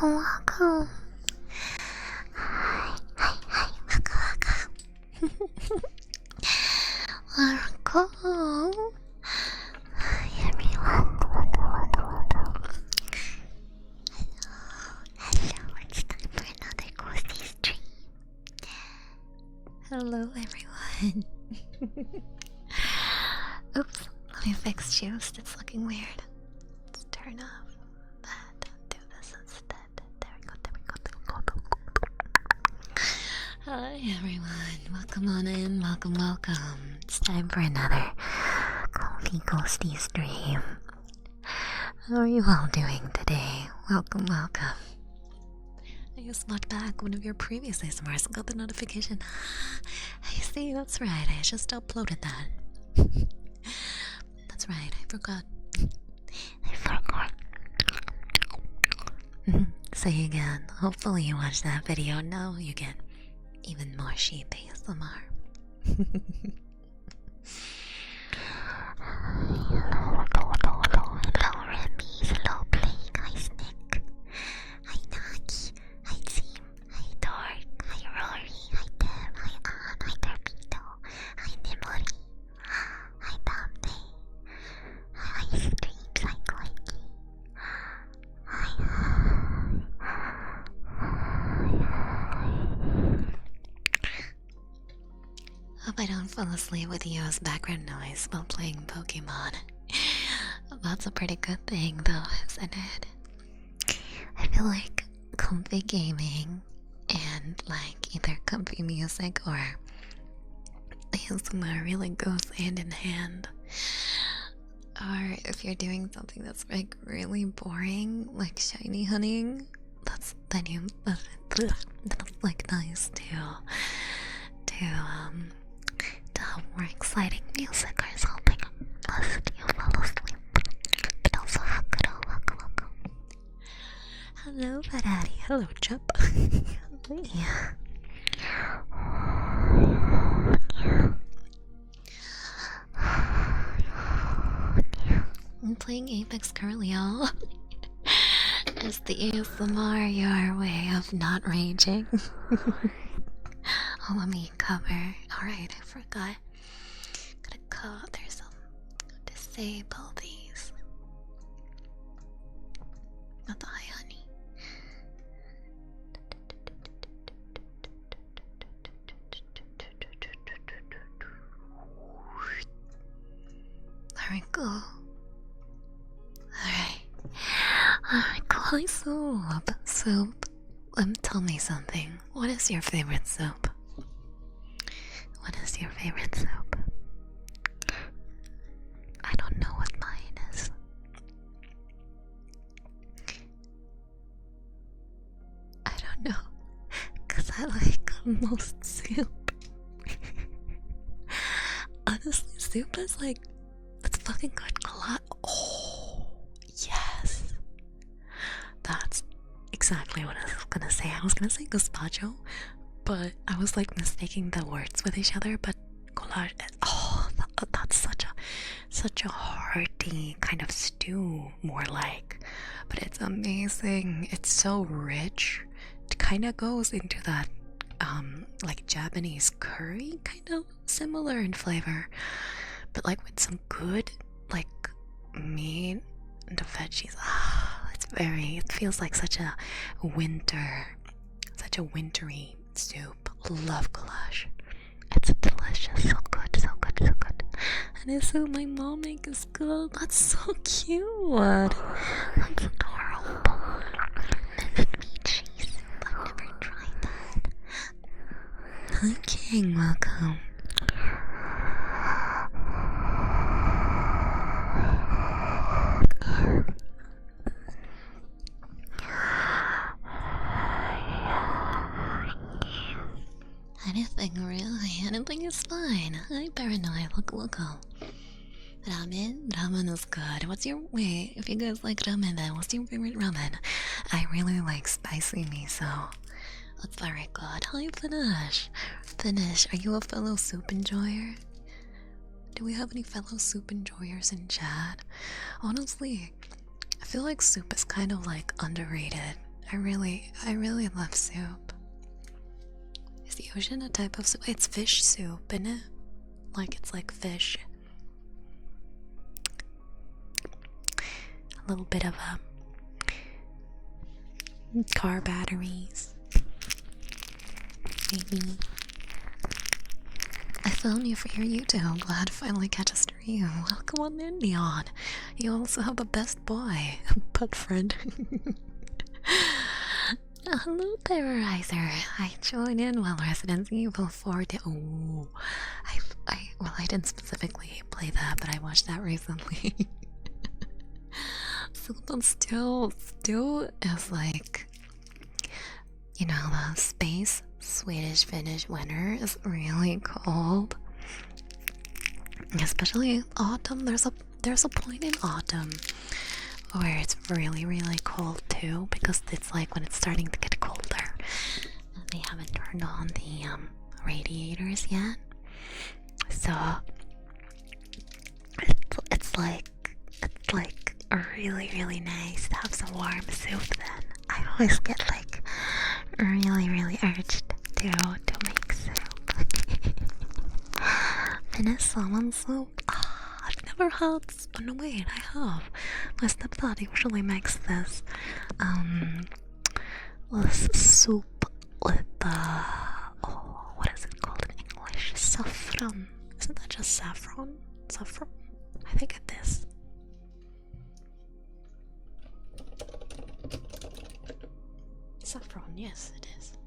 welcome. Hi, welcome. Hi, everyone. Hello, it's time for another ghosty stream. Hello, everyone. Oops, let me fix shoes. It's looking weird. Let's turn off that. Do this instead. There we go. Hi, everyone. Welcome on in. Welcome. It's time for another ghosty stream. How are you all doing today? Welcome. I just watched back one of your previous ASMRs and got the notification. I see, that's right. I just uploaded that. That's right, I forgot. Say again. Hopefully you watched that video. Now you get even more sheep ASMR. Hello, Remy. Hello, Blake. Hi, Snick. Hi, Naki. Hi, Zim. Hi, Dork. Hi, Rory. Hi, Deb. Hi, Ann. Hi, Torpedo. Hi, Nimori. Hi, Dante. Hi, Streams. Hi, Koiki. Hope I don't fall asleep with you as background noise while playing Pokemon. That's a pretty good thing, though, isn't it? I feel like comfy gaming and like either comfy music or ASMR really goes hand in hand. Or if you're doing something that's like really boring, like shiny hunting, that's like nice to have more exciting music or something. Lest you fall asleep. But also welcome. Hello, Daddy. Hello, Chup. Yeah. I'm playing Apex currently, y'all. Is the ASMR your way of not raging? Oh, let me cover. Alright, I forgot. There's some. Disable these. Not the high honey. There we go. Alright, cool. Soup. Tell me something. What is your favorite soup? I don't know what mine is. I don't know. Because I like most soup. Honestly, soup is like, it's fucking good. Oh, yes. That's exactly what I was gonna say. I was gonna say gazpacho, but I was like mistaking the words with each other. But goulash, that's such a hearty kind of stew, more like. But it's amazing. It's so rich. It kind of goes into that like Japanese curry, kind of similar in flavor, but like with some good like meat and the veggies. It feels like such a wintry soup. Love goulash. It's delicious, so good. And it's so my mom makes is good. That's so cute. That's adorable. Mixed meat cheese soup. I've never tried that. Hi, King. Welcome. Anything is fine. Hi, Paranoid. Welcome. Ramen is good. If you guys like ramen, then what's your favorite ramen? I really like spicy miso. That's very good. Hi, Finish, are you a fellow soup enjoyer? Do we have any fellow soup enjoyers in chat? Honestly, I feel like soup is kind of like underrated I really love soup. Is the ocean a type of soup? It's fish soup, isn't it? Like it's like fish. A little bit of car batteries. Maybe. I found you for your YouTube. Glad to finally catch a stream. Welcome on in, Neon. You also have a best boy, pet friend. Hello, Terrorizer. I joined in while Resident Evil 4 did. Oh, well, I didn't specifically play that, but I watched that recently. So still is like, you know, the space Swedish Finnish winter is really cold. Especially autumn. There's a point in autumn where it's really cold too, because it's like when it's starting to get colder and they haven't turned on the radiators yet, so it's like really nice to have some warm soup. Then I always get like really urged to make soup. Finnish salmon soup. I've never had. Oh no, wait, I have. My stepdad usually makes this soup with what is it called in English? Saffron. Isn't that just saffron? Saffron? I think it is. Saffron, yes, it is.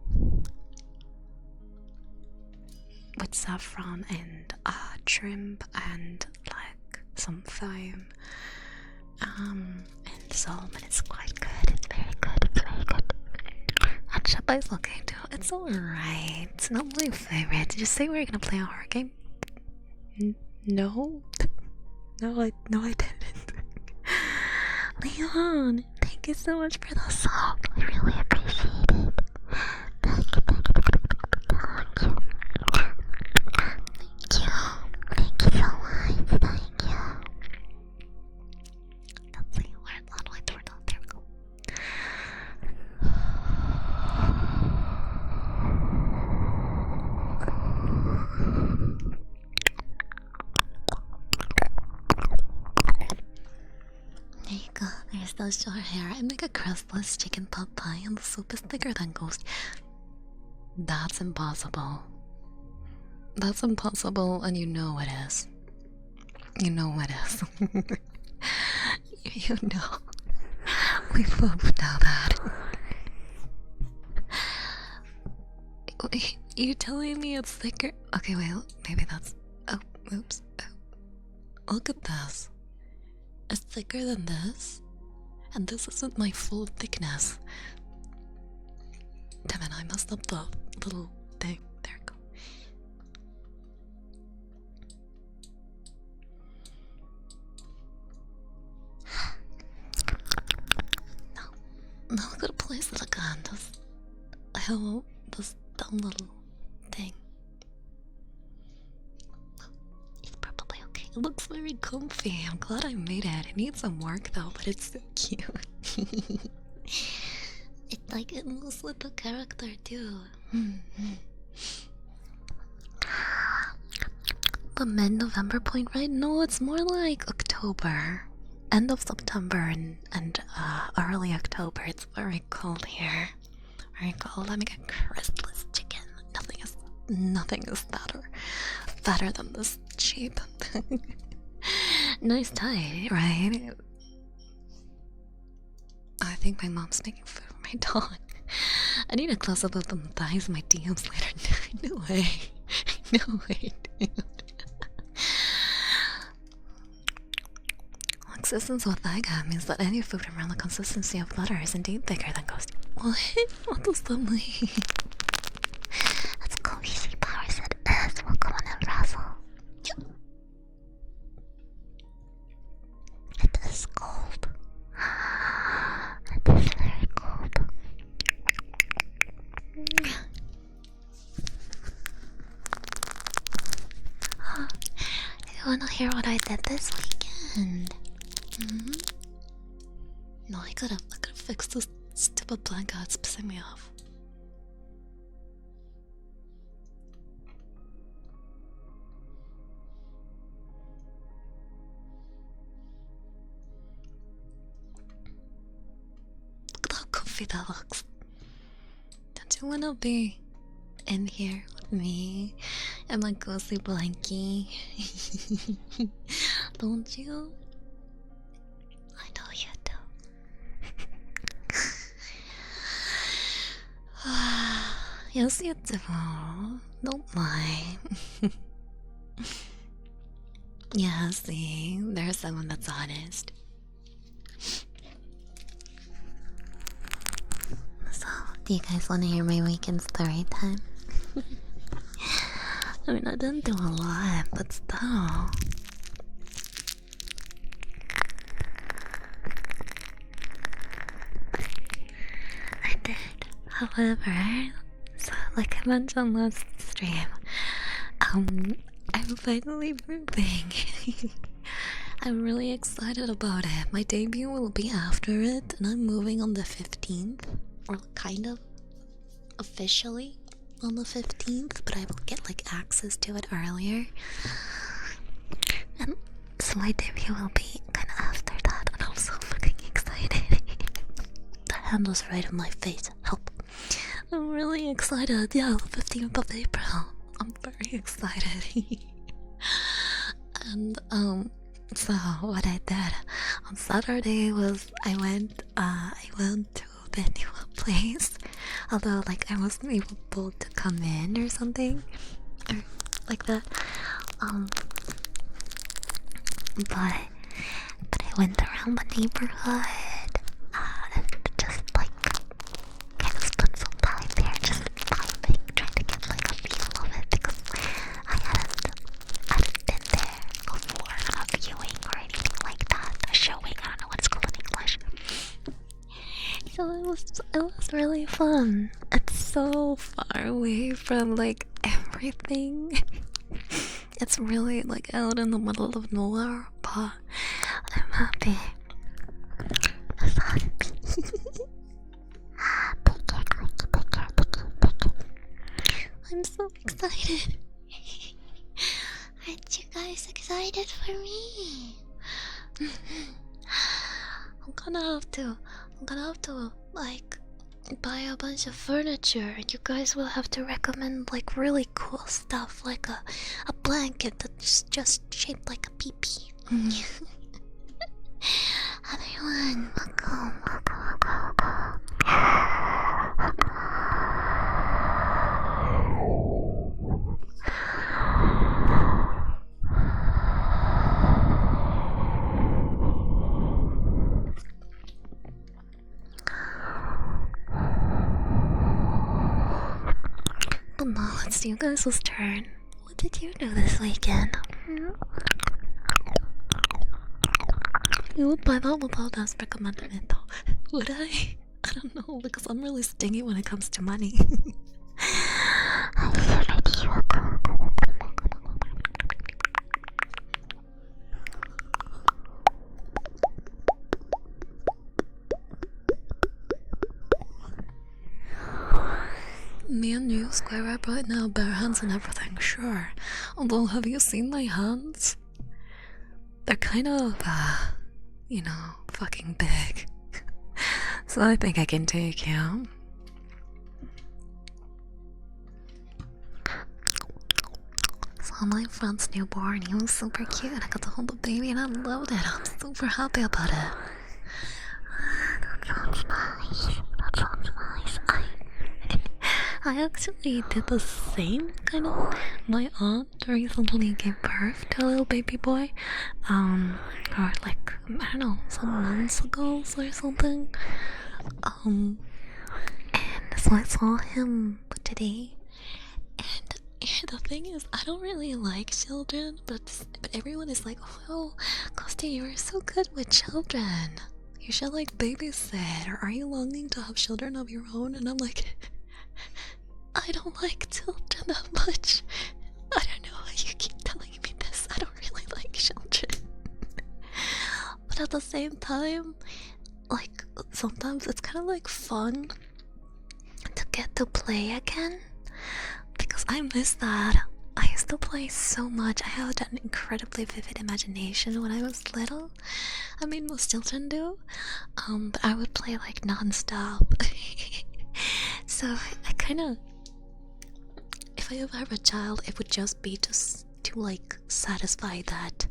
With saffron and shrimp and like some thyme and salt, and it's quite good. It's very good. It's very good. And Shapa is okay too. It's alright. It's not my favorite. Did you say we were gonna play a horror game? No. No, I didn't. Leon, thank you so much for the song. I really appreciate it. Thank you. Thank you so much. Thank you. Let's see, how do I turn it on? There we go. There you go. There's those short hair. I make a crustless chicken pot pie and the soup is thicker than Ghost. That's impossible. That's impossible, and you know it is. You know it is. You know. We both know that. Wait, you're telling me it's thicker? Okay, wait, maybe that's... Oh, oops. Oh. Look at this. It's thicker than this, and this isn't my full thickness. Damn it, I messed up the little thing. There we go. No good place to look on this dumb little thing. It's probably okay. It looks very comfy. I'm glad I made it. It needs some work though, but it's so cute. It's like it moves with the character too. The mid-November point, right? No, it's more like October. End of September and early October. It's very cold here. Very cold. Let me get crustless chicken. Nothing is fatter than this cheap. Nice tie, right? I think my mom's making food for my dog. I need a close up of the thighs in my DMs later. No way. No way, dude. Existence with Iga means that any food around the consistency of butter is indeed thicker than Ghost. What? What does that mean? That's Koishi Power said S. Welcome on in, Razzle. Yep. It is cold. It is very cold. You wanna hear what I did this weekend? No, I gotta fix this Stupid blankets pissing me off. Look at how comfy that looks. Don't you wanna be in here with me and my cozy blankie? Don't you? I know you do. Yes, you do. Don't lie. Yeah, see, there's someone that's honest. So, do you guys want to hear my weekend story time? I mean, I didn't do a lot, but still. I did. However, so like I mentioned last stream, I'm finally moving. I'm really excited about it. My debut will be after it, and I'm moving on the 15th, or kind of officially on the 15th, but I will get like access to it earlier. And so my debut will be kind of after that, and I'm so fucking excited. The hand was right on my face. Help. I'm really excited. Yeah, the 15th of April. I'm very excited. And so what I did on Saturday was I went to the new place. Although like I wasn't able to come in or something, or like that. But I went around the neighborhood and just like kind of spent some time there, just vibing, trying to get like a feel of it, because I hadn't been there before on a viewing or anything like that, a showing. I don't know what it's called in English. So it was really fun. It's so far away from like everything. It's really like out in the middle of nowhere, but I'm happy. I'm happy. I'm so excited. Aren't you guys excited for me? I'm gonna have to like buy a bunch of furniture, and you guys will have to recommend like really cool stuff, like a blanket that's just shaped like a pee-pee. Everyone, welcome. But now it's you guys' turn. What did you do this weekend? You would buy that without us recommending it though. Would I? I don't know, because I'm really stingy when it comes to money. Me and you square up right now, bare hands and everything, sure. Although, have you seen my hands? They're kind of, you know, fucking big. So I think I can take you. So my friend's newborn, he was super cute, and I got to hold the baby and I loved it. I'm super happy about it. That sounds nice. That sounds nice. I actually did the same kind of. My aunt recently gave birth to a little baby boy, or like I don't know, some months ago or something. And so I saw him today, and the thing is, I don't really like children, but everyone is like, "Oh, Costi, you are so good with children. You should like babysit, or are you longing to have children of your own?" And I'm like, I don't like children that much. I don't know why you keep telling me this. I don't really like children. But at the same time, like, sometimes it's kind of like fun to get to play again because I miss that. I used to play so much. I had an incredibly vivid imagination when I was little. I mean, most children do. But I would play like non-stop. So I kind of, if I ever have a child, it would just be just to like satisfy that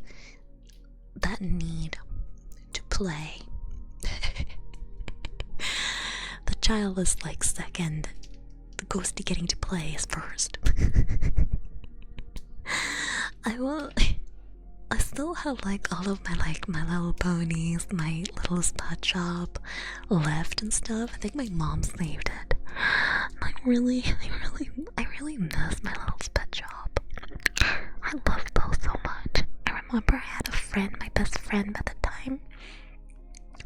need to play. The child is like second. The ghosty getting to play is first. I still have like all of my little ponies, my little spot shop left and stuff. I think my mom saved it. I really miss my little pet shop. I love those so much. I remember I had a friend, my best friend at the time,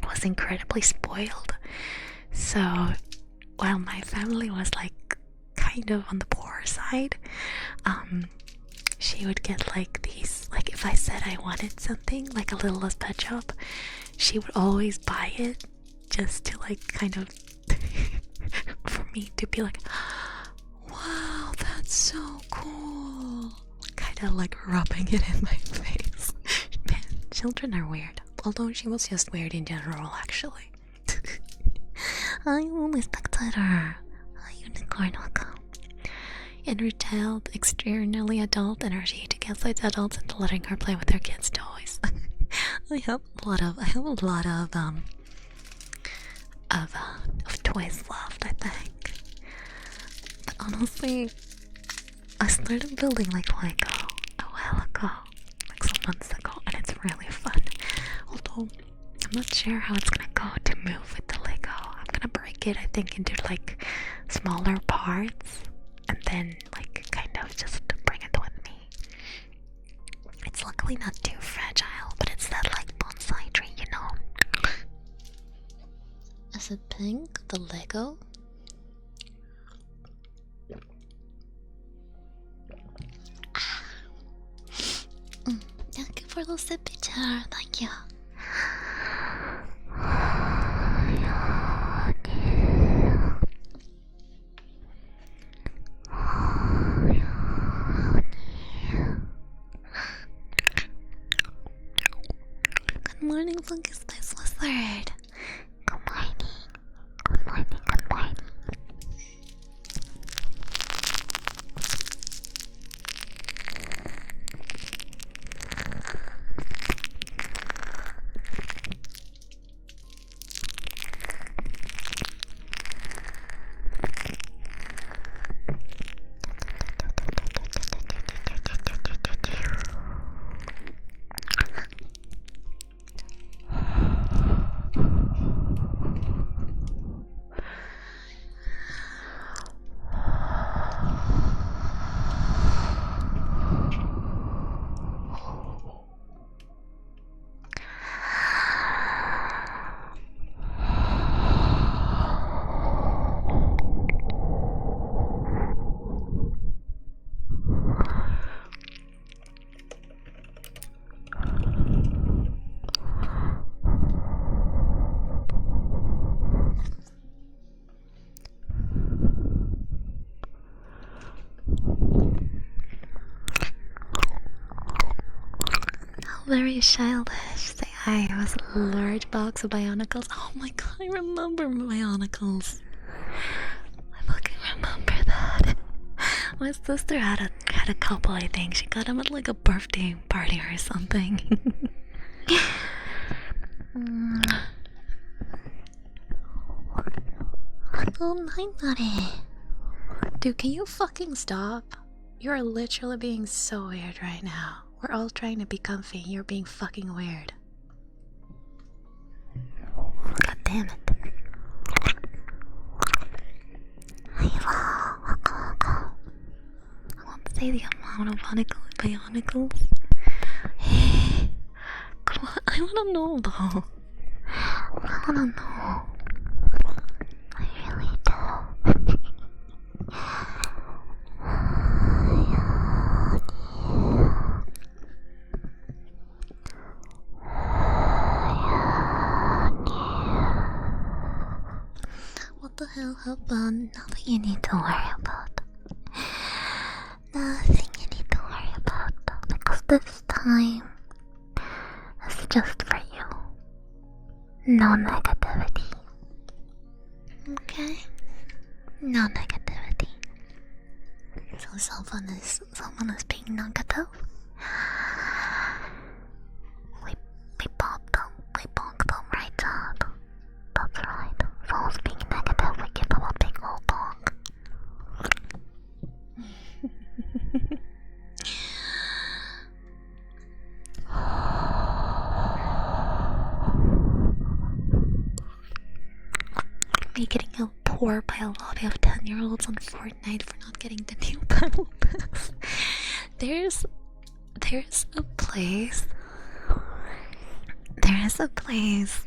was incredibly spoiled. So while my family was like kind of on the poor side, she would get like these, like if I said I wanted something like a little pet shop, she would always buy it just to like kind of for me to be like, wow, that's so cool, kind of like rubbing it in my face. Man, children are weird, although she was just weird in general actually. I'm only spectator. A unicorn will come. Inner child, externally adult energy to gaslight adults into letting her play with their kids' toys. I have a lot of toys left, I think. But honestly, I started building like Lego a while ago, like some months ago, and it's really fun. Although I'm not sure how it's gonna go to move with the Lego. I'm gonna break it, I think, into like smaller parts. And then, like, kind of just bring it with me. It's luckily not too fragile, but it's that, like, bonsai tree, you know? Is it pink, the Lego? Thank you for the sippy chair, thank you. Good morning, Funky Spice Wizard. Good morning. Good morning, good morning. Very childish. Say hi. It was a large box of Bionicles. Oh my god, I remember Bionicles. I fucking remember that. My sister had a couple, I think. She got them at like a birthday party or something. Oh, night buddy. Dude, can you fucking stop? You're literally being so weird right now. We're all trying to be comfy. You're being fucking weird. God damn it. I won't say the amount of bionicles. Come on, I wanna know though. I wanna know. I really do. the hell happened? Nothing you need to worry about. Nothing you need to worry about. Because this time is just for you. No negativity. Okay? No negativity. So someone is being negative. We bonk them right out. That's right. Someone's being negative, we give them a big old bonk. Me getting outpoured by a lobby of 10-year-olds on Fortnite for not getting the new battle pass. There's a place. There is a place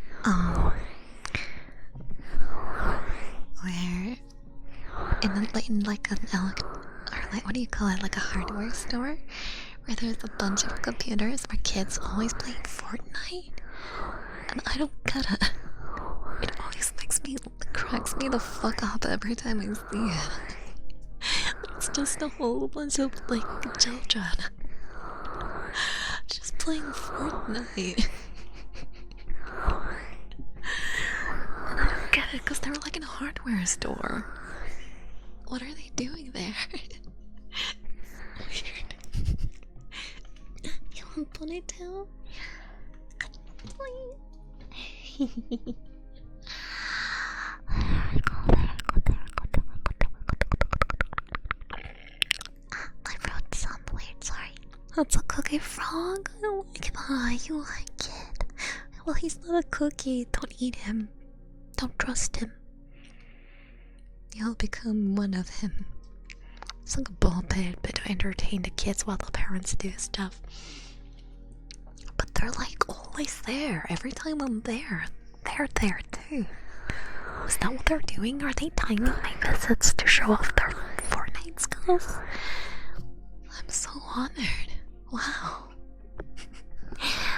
where in like an or like, what do you call it, like a hardware store, where there's a bunch of computers where kids always playing Fortnite, and I don't get it. It always cracks me the fuck up every time I see it. It's just a whole bunch of like children just playing Fortnite. And I don't get it, because they're like in a hardware store. What are they doing there? Weird. You want ponytail? My throat sounds weird, sorry. That's a cookie frog? I don't like it. You like it. Well, he's not a cookie. Don't eat him. Don't trust him. You'll become one of him. It's like a ball pit, but to entertain the kids while the parents do stuff. But they're like always there. Every time I'm there, they're there too. Is that what they're doing? Are they timing my visits to show off their Fortnite skills? I'm so honored. Wow.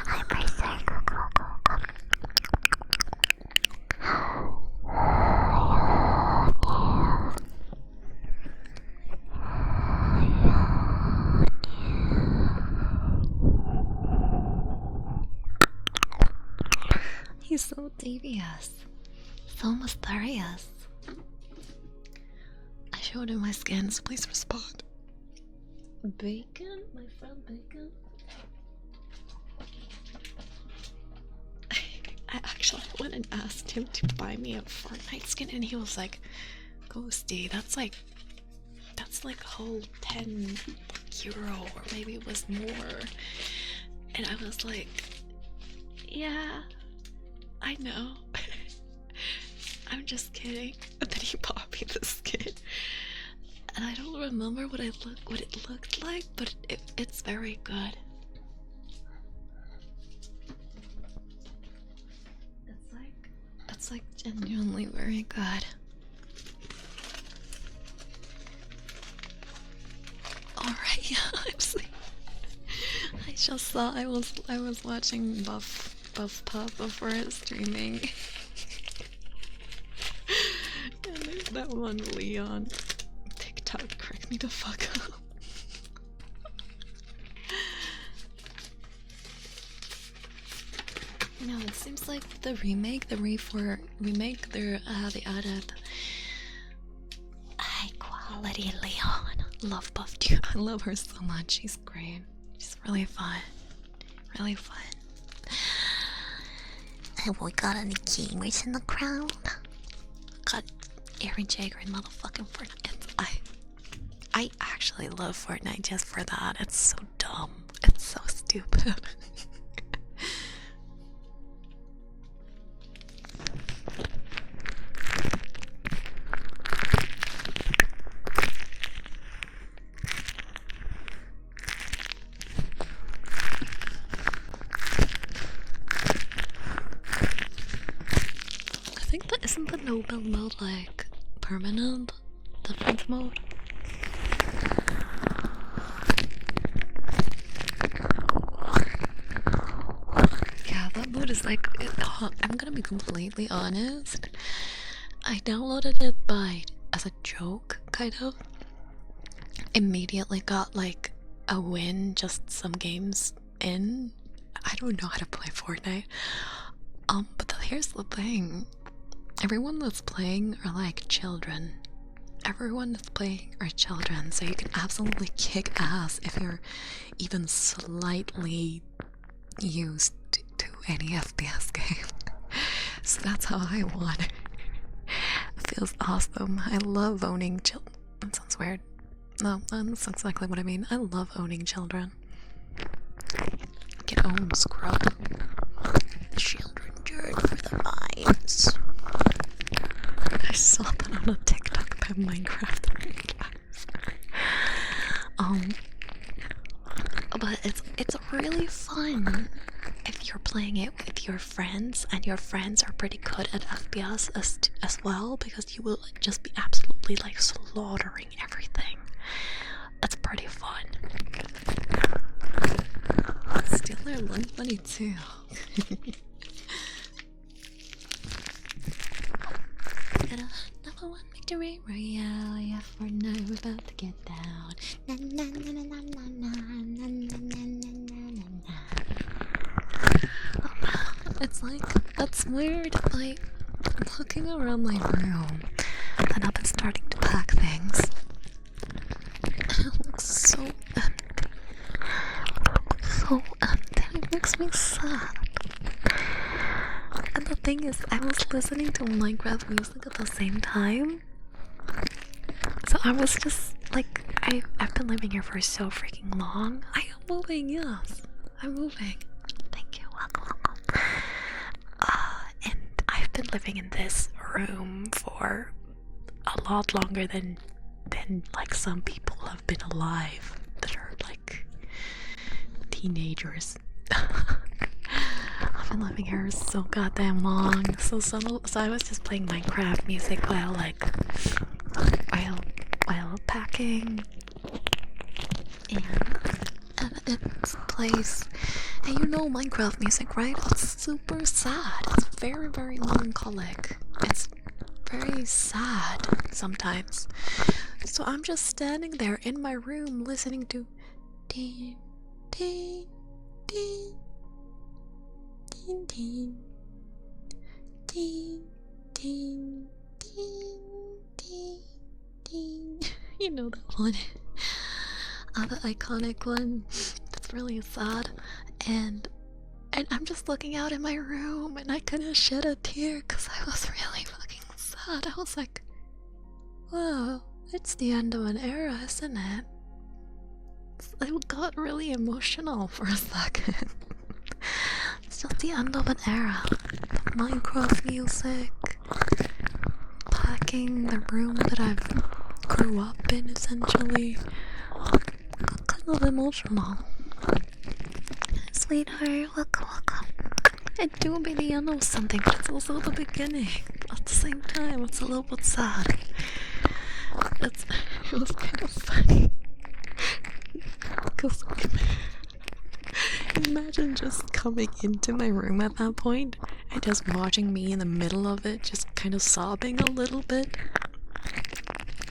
I'm very sorry. He's so devious. So mysterious. I showed him my skin, so please respond. Bacon? My friend Bacon? I actually went and asked him to buy me a Fortnite skin, and he was like, Ghosty, that's like a whole 10 euro, or maybe it was more. And I was like, yeah, I know. I'm just kidding. But then he bought me the skin, and I don't remember what it looked like, but it's very good. It's like genuinely very good. Alright, yeah, I just saw I was watching Buff Puff before streaming. And there's that one Leon TikTok cracked me the fuck up. No, it seems like the remake, they added high quality Leon. Love Buff too. I love her so much. She's great. She's really fun. Really fun. And we got any gamers in the crowd? Got Aaron Jagger and motherfucking Fortnite. I actually love Fortnite just for that. It's so dumb. It's so stupid. I think that isn't the no build mode like permanent difference mode. Yeah, that mode is like I'm gonna be completely honest. I downloaded it as a joke, kind of. Immediately got like a win, just some games in. I don't know how to play Fortnite. But here's the thing. Everyone that's playing are like children. Everyone that's playing are children, so you can absolutely kick ass if you're even slightly used to any FPS game. So that's how I won. It feels awesome. I love owning children. That sounds weird. No, that's exactly what I mean. I love owning children. Get owned, scrub. The children dirt for the minds. I saw that on a TikTok by Minecraft. But it's really fun if you're playing it with your friends, and your friends are pretty good at FPS as well, because you will just be absolutely like slaughtering everything. That's pretty fun. Steal their lunch money too. Got a number one victory royale, yeah, for now we're about to get down. Na na na na na na na na na na na na. It's like, that's weird, like, I'm looking around my room, and I've been starting to pack things. It looks so empty. So empty, it makes me sad. And the thing is, I was listening to Minecraft music at the same time. So I was just like, I've been living here for so freaking long. I am moving, yes. I'm moving. Thank you, welcome. And I've been living in this room for a lot longer than like some people have been alive that are like teenagers. I've been living here so goddamn long. So I was just playing Minecraft music while packing, and it plays. And you know Minecraft music, right? It's super sad. It's very, very melancholic. It's very sad sometimes. So I'm just standing there in my room listening to ding, ding, ding, ding, ding, ding, ding, ding, ding, ding. You know that one. The iconic one. That's really sad. And I'm just looking out in my room, and I couldn't shed a tear because I was really fucking sad. I was like, wow, it's the end of an era, isn't it? I got really emotional for a second. It's just the end of an era. The Minecraft music, packing the room that I've grew up in, essentially. Got kind of emotional. Sweetheart, welcome. It do be the end of something, but it's also the beginning. At the same time, it's a little bit sad. It was kind of funny. Because imagine just coming into my room at that point and just watching me in the middle of it, just kind of sobbing a little bit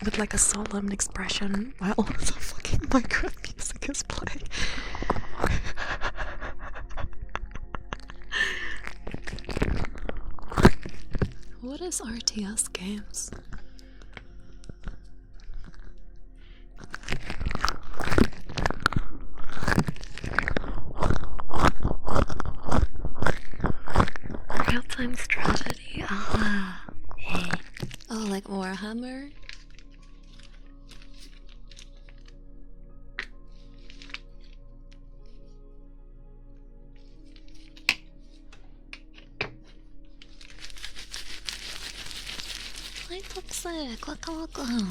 with like a solemn expression while the fucking Minecraft music is playing. What is RTS games? Real-time strategy? Ah. Hey. Oh, like Warhammer? Hi, Toxic. Welcome.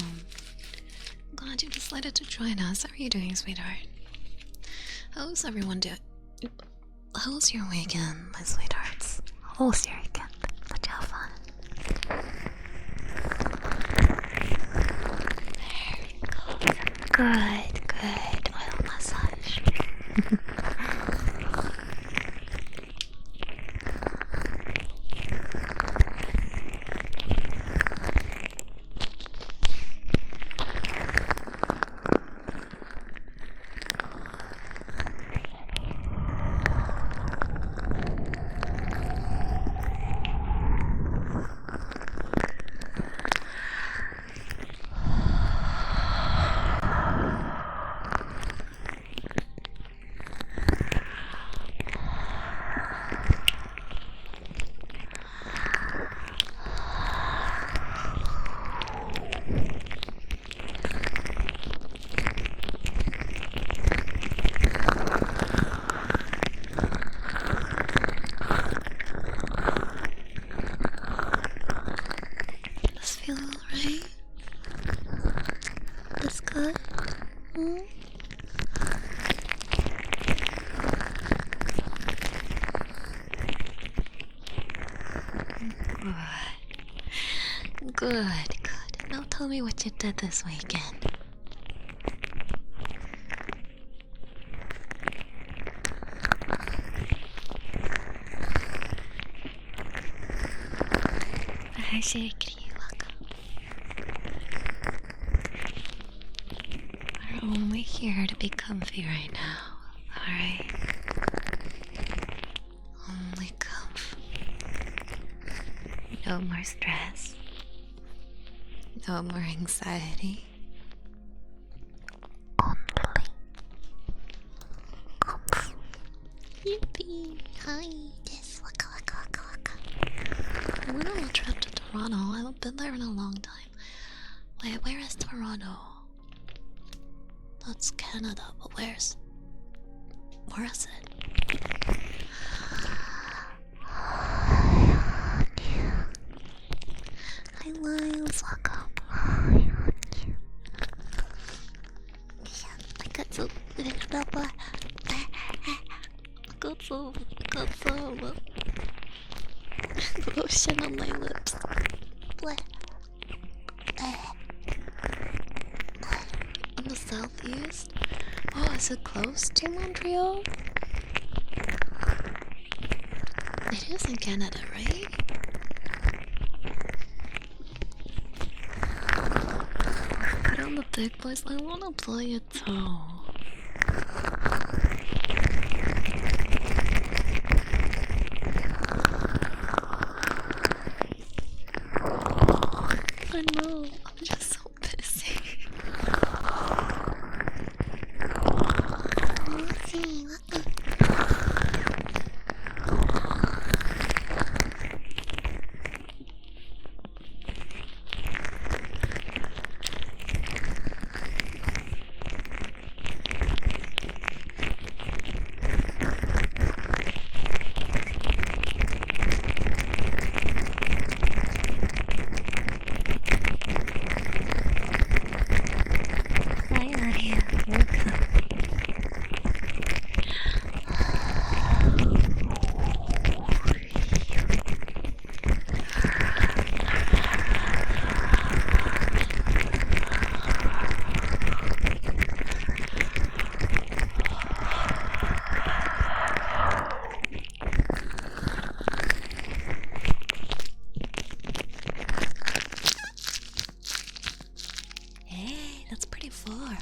Glad you decided to join us. How are you doing, sweetheart? How's everyone doing? How's your weekend, my sweethearts? How's your weekend? Did you have fun? Very good. Good. Oil massage. good? Hmm? Good. Now tell me what you did this weekend. We're only here to be comfy right now, alright? Only comfy. No more stress. No more anxiety. Only comfy. Yippee! Hi! Yes, waka. We're on a trip to Toronto. I haven't been there in a long time. Wait, where is Toronto? That's Canada, but where is it? Hi, Liles. Welcome. I got some lotion on my lips. In the southeast? Oh, is it close to Montreal? It is in Canada, right? Put on the big boys. I wanna play it too. I know, I'm just so busy. Hey, that's pretty far.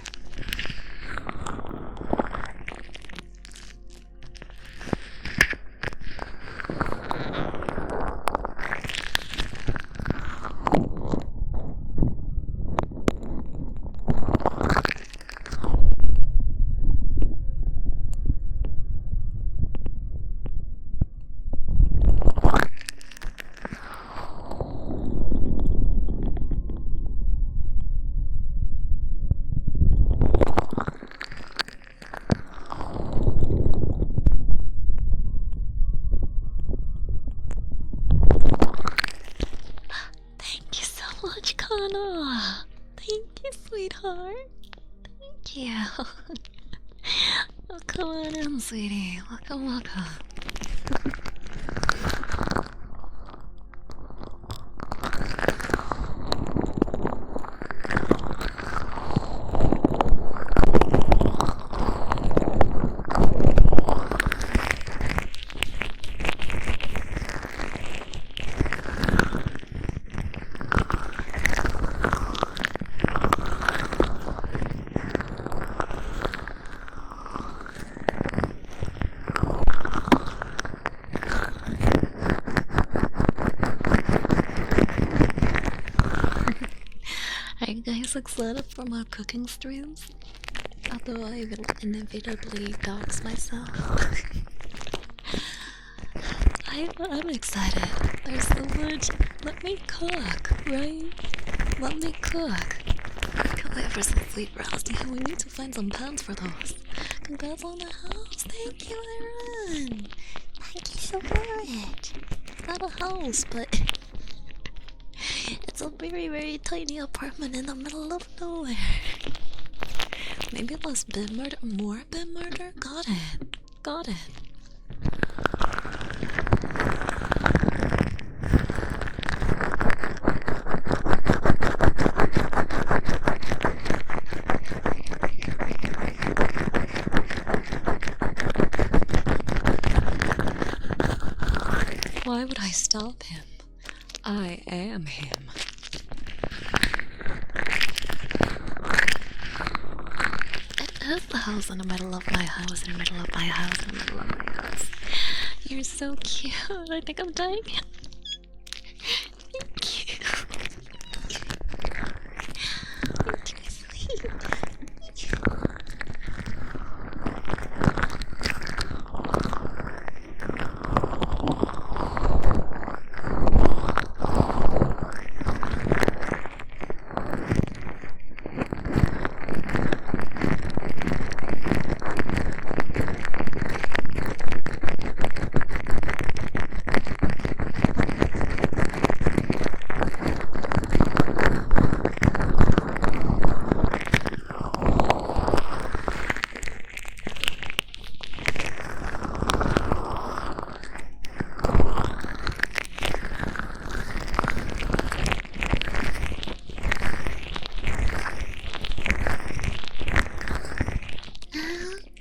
Thank you so much, Kana. Thank you, sweetheart. Thank you. Oh, come on in, sweetie. Welcome. Are you guys excited for my cooking streams? Although I will inevitably dox myself. I'm excited. There's so much. Let me cook, right? Let me cook. Can't wait for some sweet rousty. We need to find some pans for those. Congrats on the house. Thank you, Aaron. Thank you so much. It's not a house, but it's a very, very tiny apartment in the middle of nowhere. Maybe less bit murder, more bit murder? Got it. Got it. Why would I stop him? I am him. It is the house in the middle of my house, in the middle of my house, in the middle of my house. You're so cute. I think I'm dying. Thank you. You're sweet.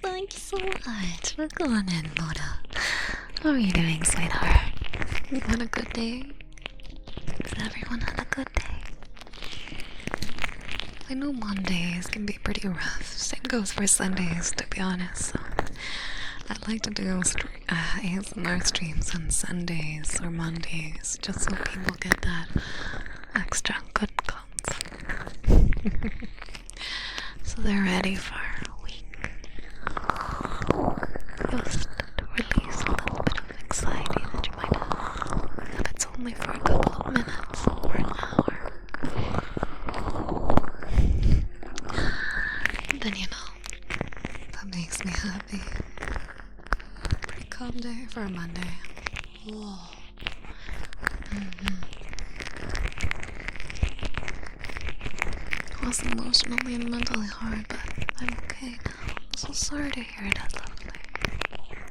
Thank you so much for going in, Mona. How are you doing, sweetheart? You had a good day? Has everyone had a good day? I know Mondays can be pretty rough. Same goes for Sundays, to be honest. So I'd like to do ASMR streams on Sundays or Mondays, just so people get that extra good comes. So they're ready for a week. Just to release a little bit of anxiety that you might have. But it's only for a couple of minutes or an hour. And then, you know, that makes me happy. Pretty calm day for a Monday. Whoa. It was emotionally and mentally hard, but I'm okay now. I'm so sorry to hear that, lovely.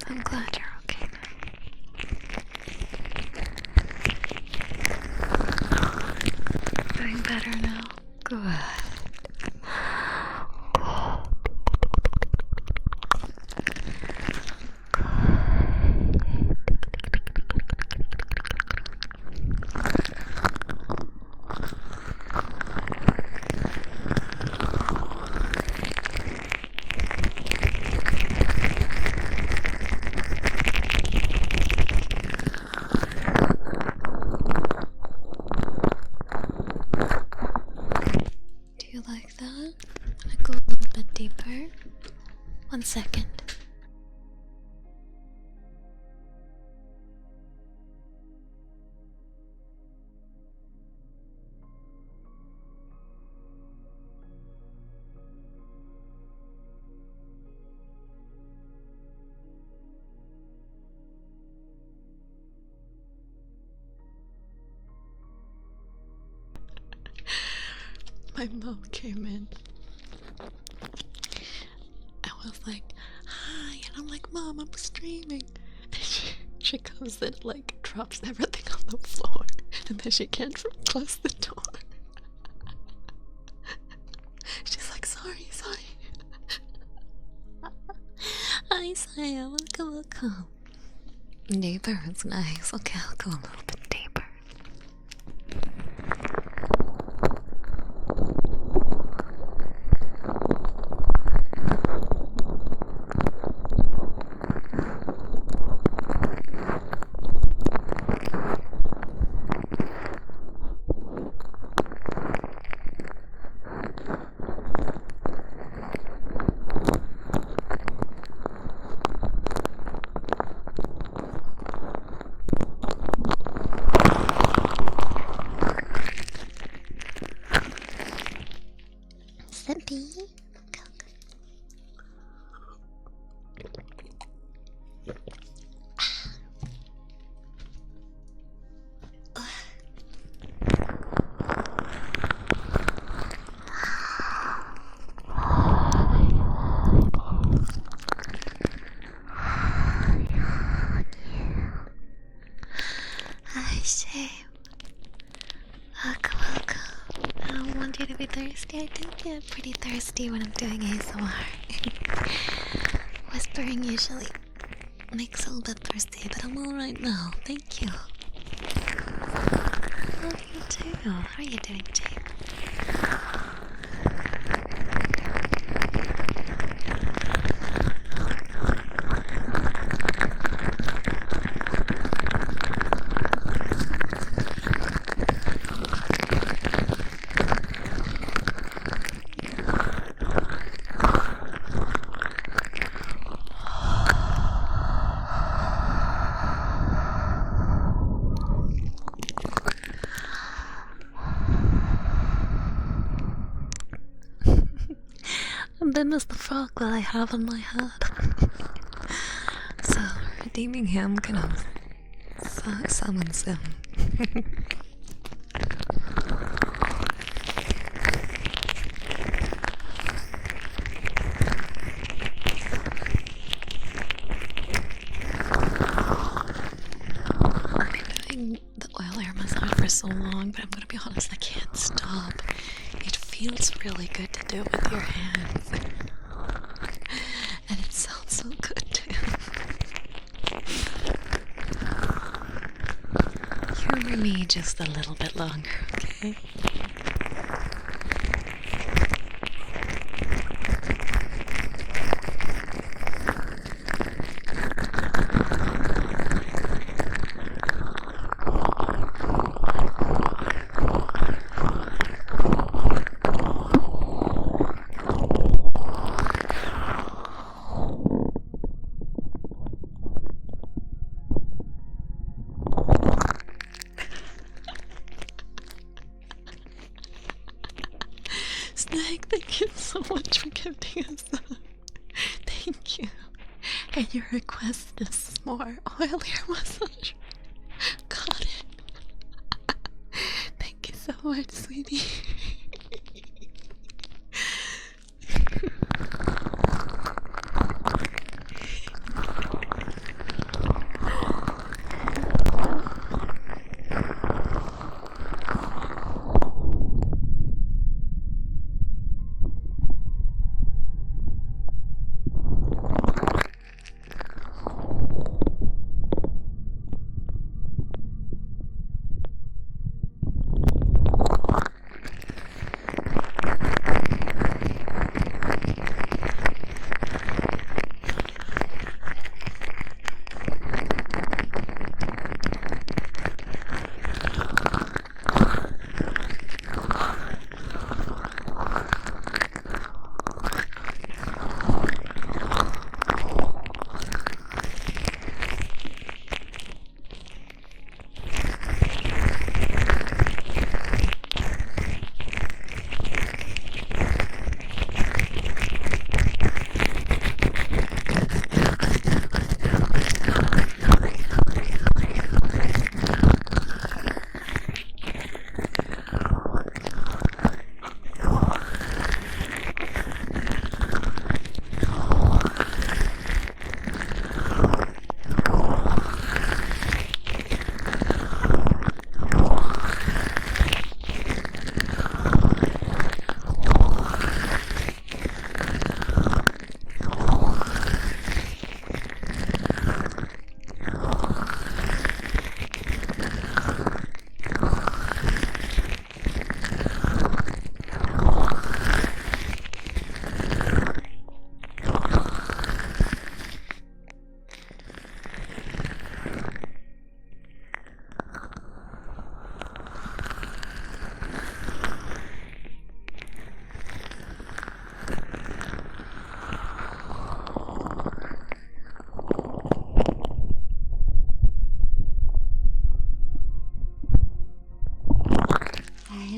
I'm glad you're okay now. Doing better now? Good. Do you like that? I'm gonna go a little bit deeper. 1 second. My mom came in. I was like, hi, and I'm like, Mom, I'm streaming. And she comes in, like, drops everything on the floor, and then she can't close the door. She's like, sorry. Hi, Saya, welcome. Deeper, it's nice. Okay, I'll go a little bit deeper. Sippy. okay to be thirsty. I do get pretty thirsty when I'm doing ASMR. Whispering usually makes a little bit thirsty, but I'm alright now. Thank you. Love you too. How are you doing, Jake? And then there's the frog that I have in my head. So, redeeming him kind of summons him. I've been doing the oil air massage for so long, but I'm gonna be honest, I can't stop. It feels really good to do it with your hands. And it sounds so good too. Humor me just a little bit longer, okay? Snake, thank you so much for giving us that. Thank you. And your request is more oil hair massage. Got it. Thank you so much, sweetie.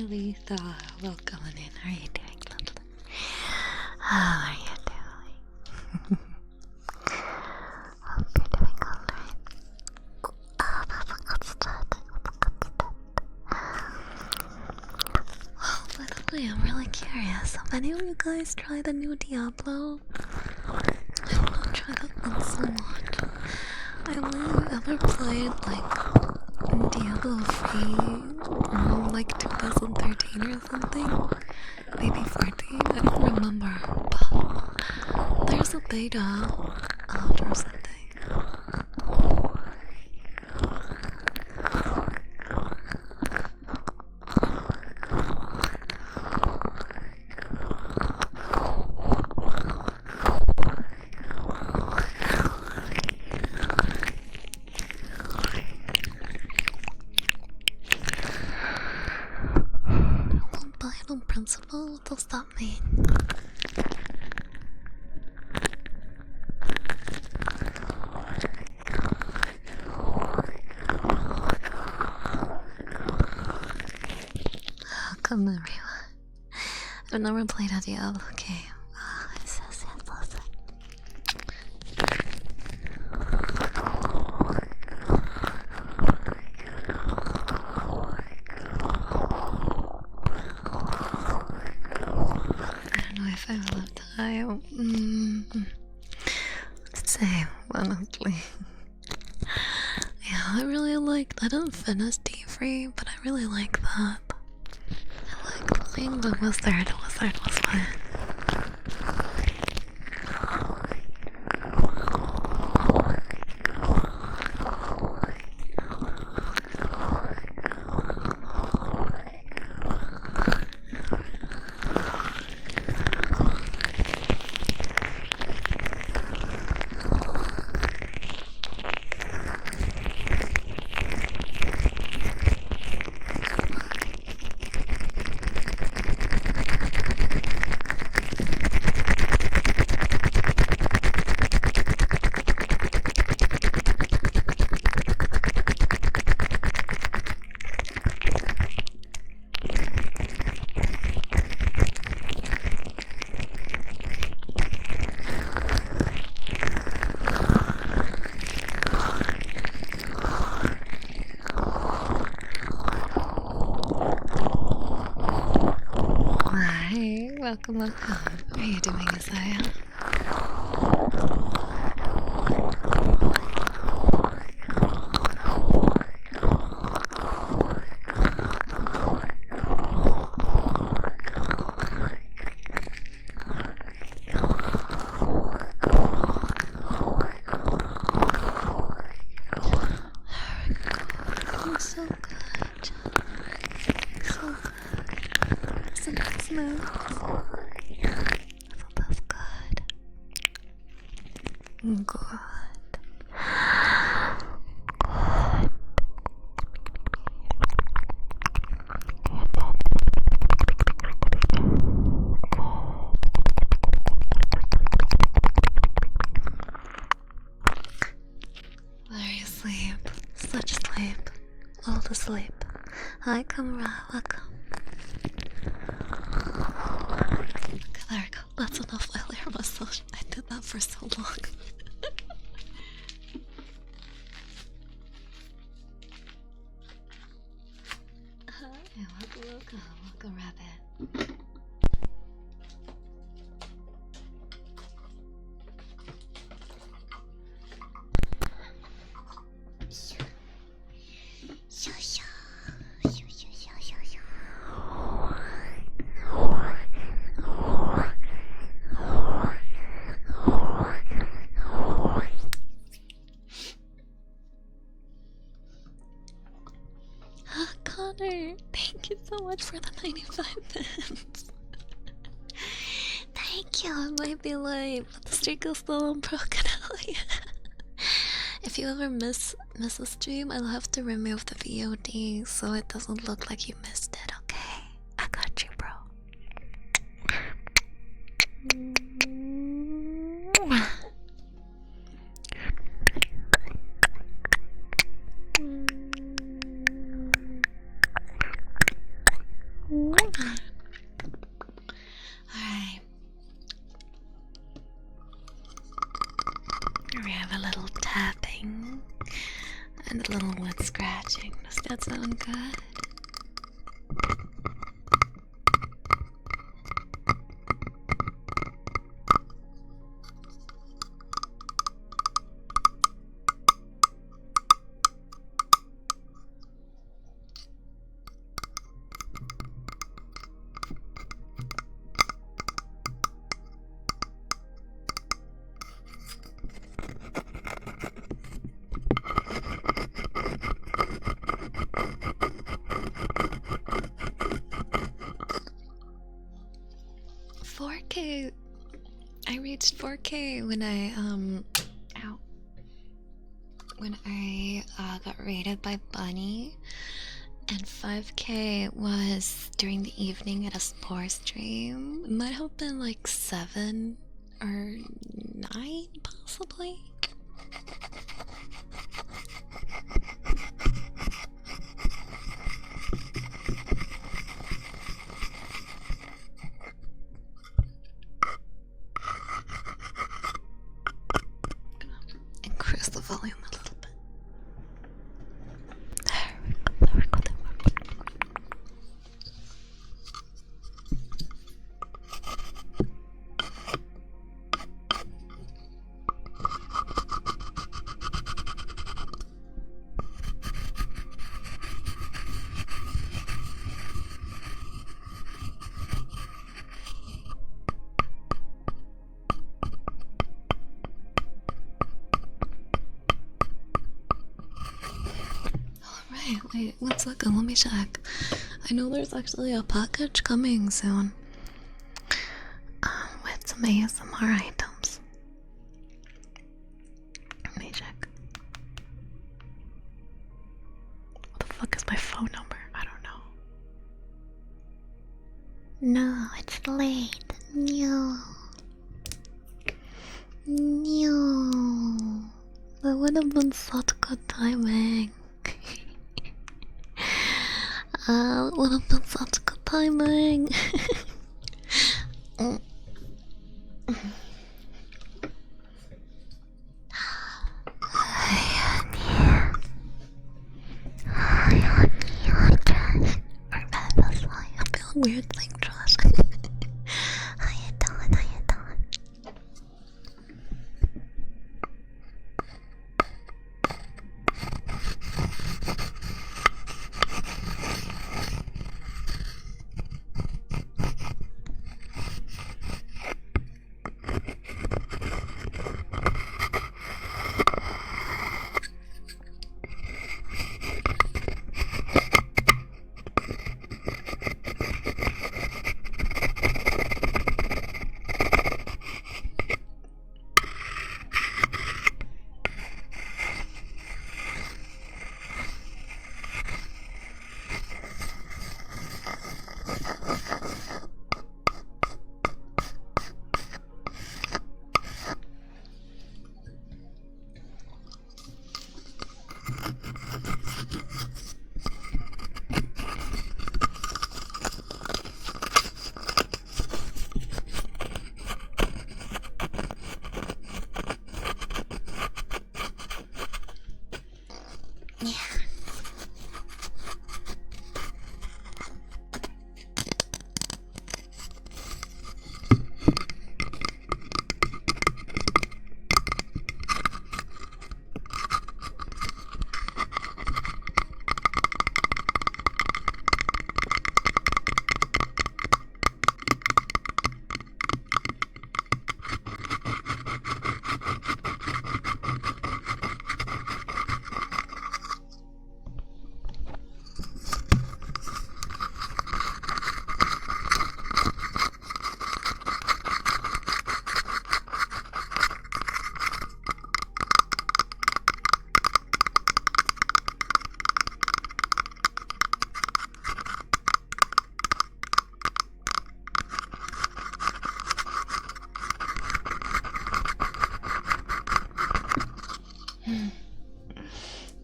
Lisa, welcome in. How are you doing, lovely? How are you doing? Hope you're doing alright. Oh, that's a good start. Oh, by the way, I'm really curious. Have any of you guys tried the new Diablo? I've not tried that one so much. I only ever played like Diablo free like 2013 or something. Maybe 14, I don't remember. But there's a beta out or something. Vital principle? What does that mean? Welcome everyone. I've never played a Diablo game. Oh, it's so sad. If I will have time, same, honestly. Yeah, I really liked. I didn't finish D3, but I really like that. I like playing the wizard. The wizard was fun. Welcome. How are you doing, Isaiah? I'm so good. So good. Isn't that smooth? That's good. Good. Where you sleep? Such sleep. All the sleep. Hi, Kamra. Welcome. There we go. That's enough earlier massage. I did that for so long. Hi, welcome, rabbit. Connor, thank you so much for the 95 cents. Thank you. I might be late, but the streak is still unbroken. If you ever miss a stream, I'll have to remove the VOD so it doesn't look like you missed it. Okay, I got you, bro. Alright. We have a little tapping and a little wood scratching. Does that sound good? 4K. I reached 4K when I got raided by Bunny, and 5K was during the evening at a spore stream. It might have been like 7 or 9, possibly. Increase the volume a little bit. There we go, there we go, there we go. Wait, 1 second, let me check. I know there's actually a package coming soon. With some ASMR items. Let me check. What the fuck is my phone number? I don't know. No, it's late. No. No. That would have been such good timing. It would have been such good timing. Hi, honey. Hi, honey. Hi, Josh. I feel weird saying Josh. How you doing? How you doing?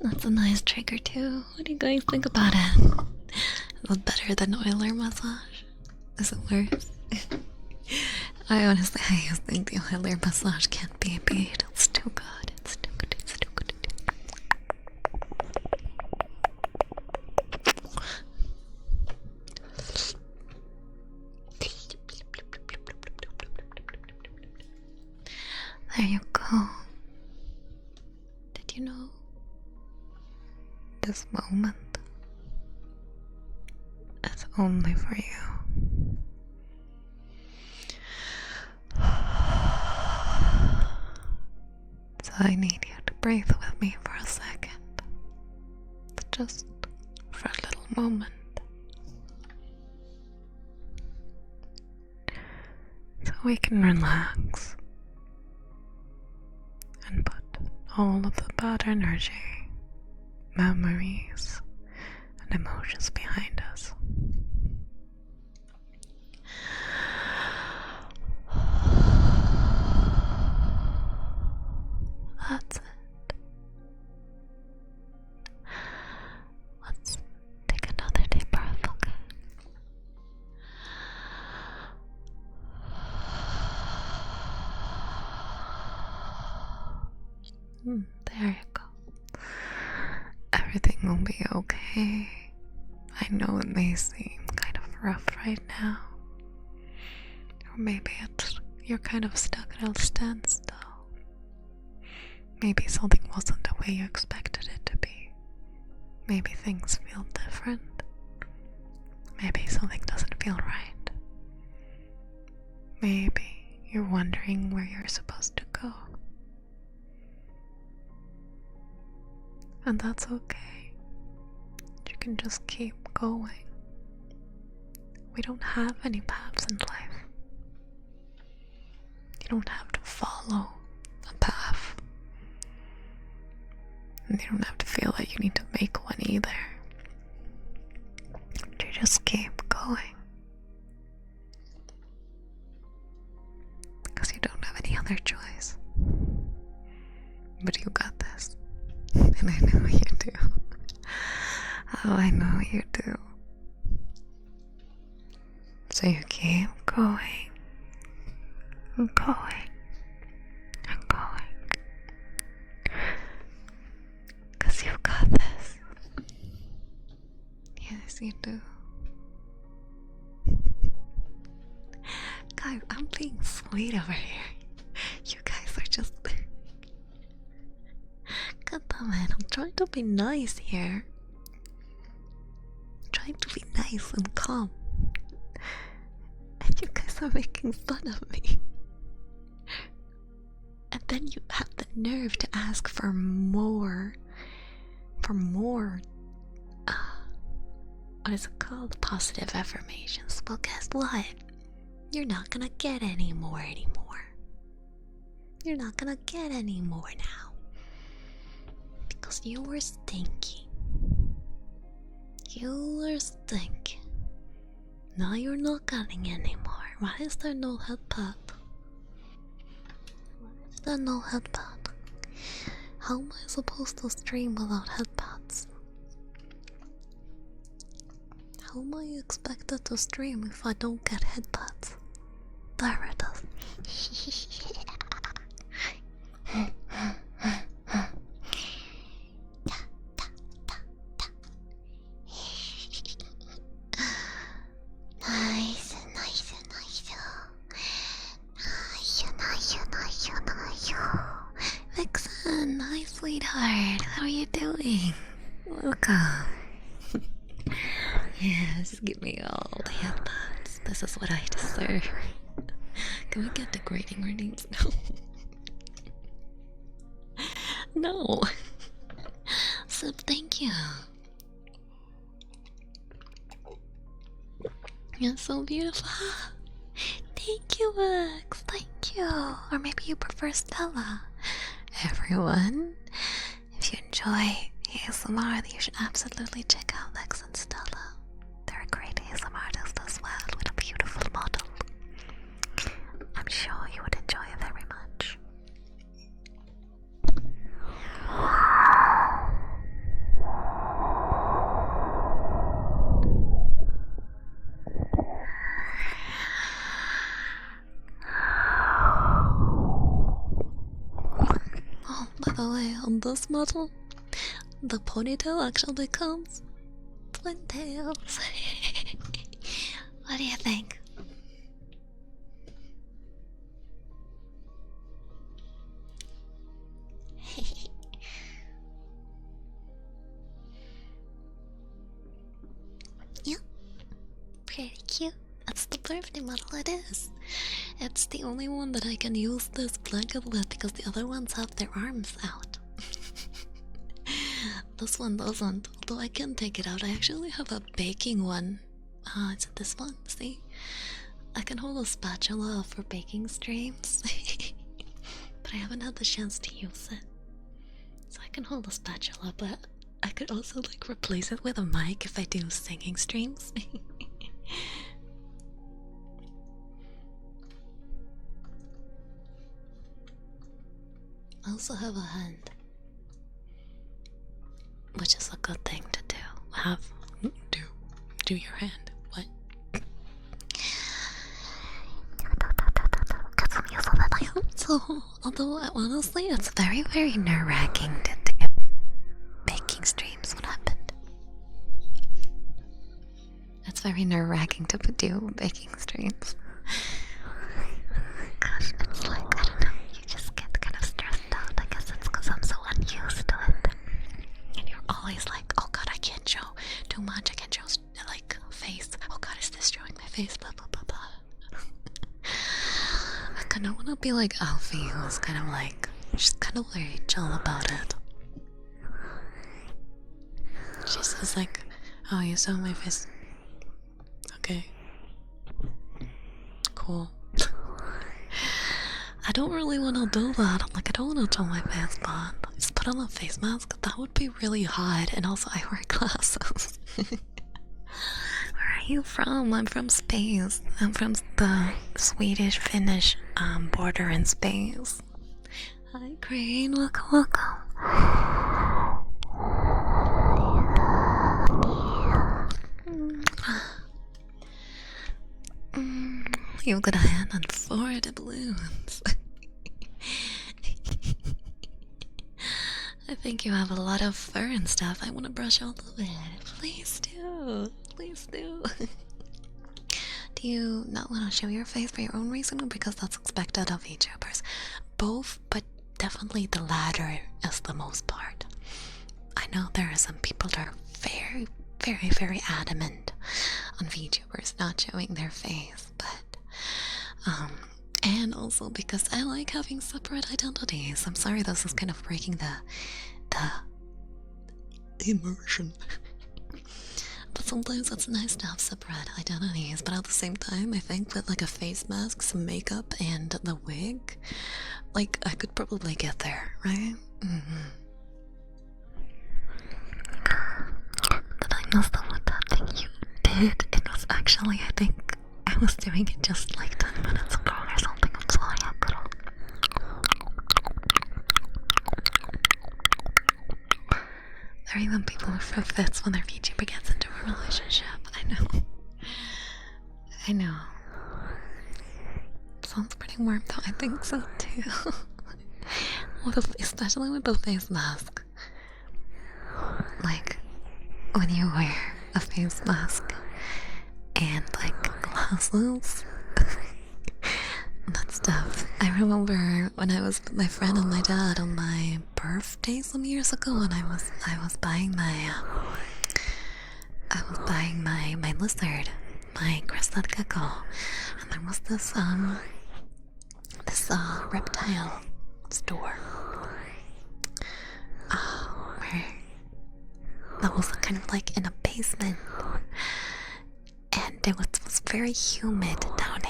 That's a nice trigger too. What do you guys think about it? Is it better than oiler massage? Is it worse? I honestly think the oiler massage can't be beat. It's too good. It's too good. It's too good. There you go. Did you know? This moment is only for you. So I need you to breathe with me for a second. Just for a little moment. we can relax and put all of the bad energy, memories, and emotions behind us. That's it. Let's take another deep breath, okay? There you go. Everything will be okay. I know it may seem kind of rough right now. Or maybe you're kind of stuck at a standstill. Maybe something wasn't the way you expected it to be. Maybe things feel different. Maybe something doesn't feel right. Maybe you're wondering where you're supposed to go. And that's okay. You can just keep going. We don't have any paths in life. You don't have to follow a path. And you don't have to feel like you need to make one either. You just keep going. Because you don't have any other choice. But you got this. And I know you do. Oh, I know you do. So you keep going. And going. And going. Because you've got this. Yes, you do. Guys, I'm being sweet over here. You guys are just... God damn it, I'm trying to be nice here. I'm trying to be nice and calm. And you guys are making fun of me. And then you have the nerve to ask for more. What is it called? Positive affirmations. Well, guess what? You're not gonna get any more anymore. You're not gonna get any more now. Because you were stinky. You were stinky. Now you're not getting any more. Why is there no headpad? Why is there no headpad? How am I supposed to stream without headpads? How am I expected to stream if I don't get headpads? There it is. Nice. Vixen, hi sweetheart, how are you doing? Welcome. Yes, give me all the headphones. This is what I deserve. Can we get degrading ratings? No. No. So thank you. You're so beautiful. Thank you, Max. Thank you. Or maybe you prefer Stella. Everyone, if you enjoy ASMR, then you should absolutely check out Lex and Stella. They're a great ASMR artist as well, with a beautiful model. I'm sure you would enjoy it very much. Oh, by the way, on this model, the ponytail actually becomes twin tails. What do you think? Yeah, pretty cute. That's the birthday model it is. It's the only one that I can use this blanket with because the other ones have their arms out. This one doesn't, although I can take it out. I actually have a baking one. Is it this one? See? I can hold a spatula for baking streams, but I haven't had the chance to use it. So I can hold a spatula, but I could also like replace it with a mic if I do singing streams. I also have a hand, which is a good thing to do. Do your hand. What? So, although honestly, it's very, very nerve-wracking to do baking streams. What happened? It's very nerve-wracking to do baking streams. Gosh, it's like, I don't know, you just get kind of stressed out. I guess it's because I'm so unused to it. And you're always like, oh god, I can't show too much. I can't show, like, face. Oh god, is this showing my face? Blah, blah, blah, blah. I kind of want to be like Alfie, who's kind of like, she's kind of very chill about it. She says like, oh, you saw my face. Okay. Cool. I don't really want to do that. Like, I don't want to show my face, but just put on a face mask. That would be really hot. And also, I wear glasses. Where are you from? I'm from space. I'm from the Swedish-Finnish border in space. Hi, Crane. Welcome, welcome. You've got a hand on 4 doubloons. I think you have a lot of fur and stuff. I want to brush all of it. Please do. Please do. Do you not want to show your face for your own reason, or because that's expected of VTubers? Both, but definitely the latter is the most part. I know there are some people that are very, very, very adamant on VTubers not showing their face, but and also because I like having separate identities. I'm sorry, this is kind of breaking the immersion. But sometimes it's nice to have separate identities, but at the same time, I think with like a face mask, some makeup, and the wig, like, I could probably get there, right? But I must have what that thing you did. It was actually, I think, I was doing it just like 10 minutes ago or something. I'm sorry, there are even people who throw fits when their VTuber gets into a relationship. I know. I know. Sounds pretty warm though. I think so too. Especially with the face mask. Like, when you wear a face mask and like glasses, that stuff. I remember when I was with my friend and my dad on my birthday some years ago, and I was buying my my lizard, my crested gecko, and there was this reptile store where that was kind of like in a basement, and it was very humid down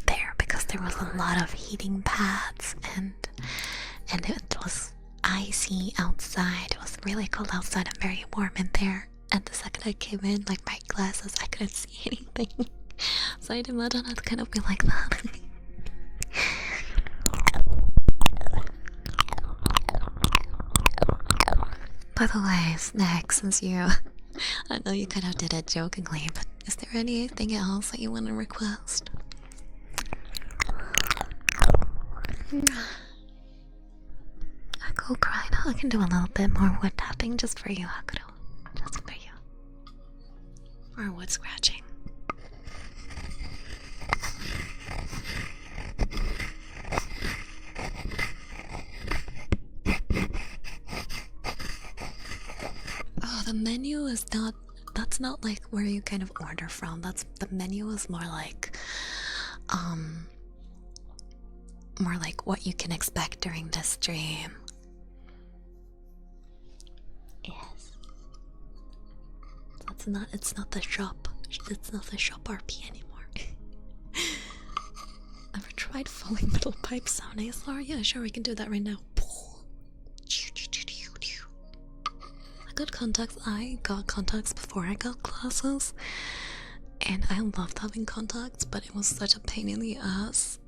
there because there was a lot of heating pads, and it was icy outside. It was really cold outside and very warm in there. And the second I came in, like, my glasses, I couldn't see anything. So I'd imagine I'd kind of be like that. By the way, Snack, since you... I know you kind of did it jokingly, but is there anything else that you want to request? Haku cried. I can do a little bit more wood tapping just for you, Hakuro. Just for you. Or wood scratching. Oh, the menu is not... That's not like where you kind of order from. The menu is more like... more like what you can expect during the stream. Yes. It's not the shop. It's not the shop RP anymore. tried fully metal pipe sound ASMR? Yeah, sure, we can do that right now. I got contacts before I got glasses, and I loved having contacts, but it was such a pain in the ass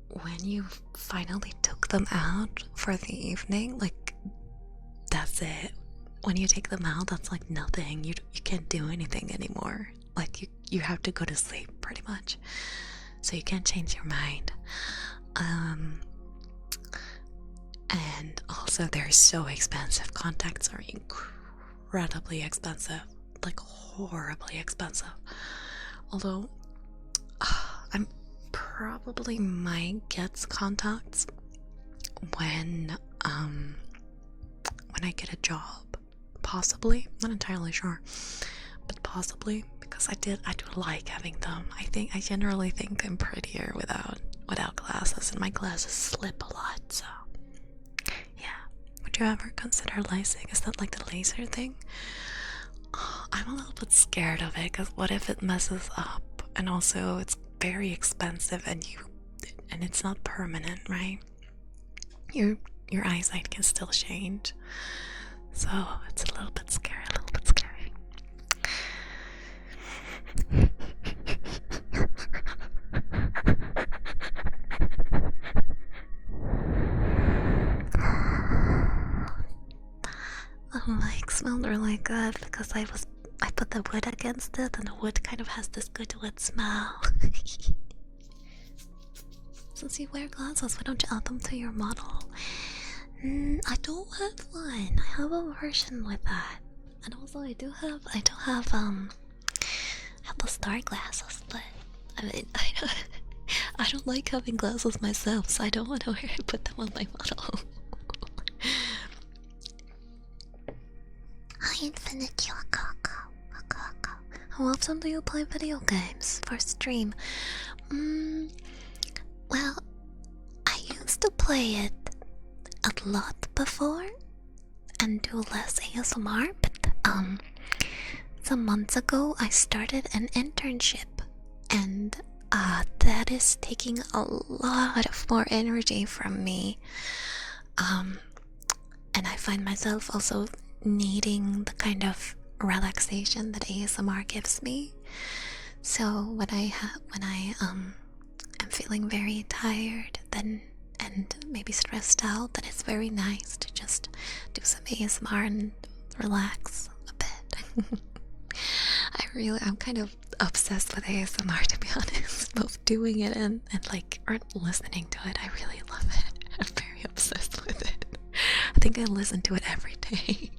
when you finally took them out for the evening. Like, that's it. When you take them out, that's like nothing. You can't do anything anymore. Like, you have to go to sleep pretty much, so you can't change your mind. And also they're so expensive. Contacts are incredibly expensive, like horribly expensive. Although I'm probably might get contacts when I get a job, possibly. Not entirely sure, but possibly, because I do like having them. I generally think I'm prettier without glasses, and my glasses slip a lot, so yeah. Would you ever consider LASIK? Is that like the laser thing? I'm a little bit scared of it, because what if it messes up? And also it's very expensive, and it's not permanent, right? Your eyesight can still change, so it's a little bit scary. The mic smelled really good because I put the wood against it, and the wood kind of has this good wood smell. Since you wear glasses, why don't you add them to your model? I don't have one. I have a version with that, and also I do have the star glasses, but I mean, I don't like having glasses myself, so I don't want to put them on my model. Hi, Infinity. How often do you play video games for stream? Well, I used to play it a lot before and do less ASMR, but some months ago I started an internship, and that is taking a lot of more energy from me, and I find myself also needing the kind of relaxation that ASMR gives me. So when I am feeling very tired and maybe stressed out, then it's very nice to just do some ASMR and relax a bit. I'm kind of obsessed with ASMR, to be honest. Both doing it and like, or listening to it. I really love it. I'm very obsessed with it. I think I listen to it every day.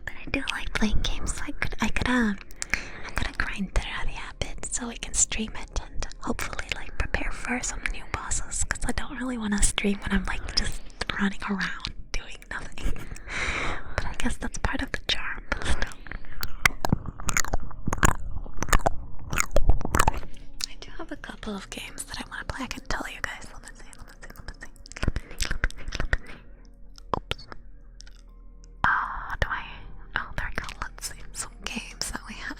But I do like playing games, so I could grind through the habit so I can stream it and hopefully like prepare for some new bosses, because I don't really want to stream when I'm like just running around doing nothing. But I guess that's part of the charm. I do have a couple of games that I want to play. I can tell you guys. Let me see. Oops. Oh, there we go. Let's see some games that we have.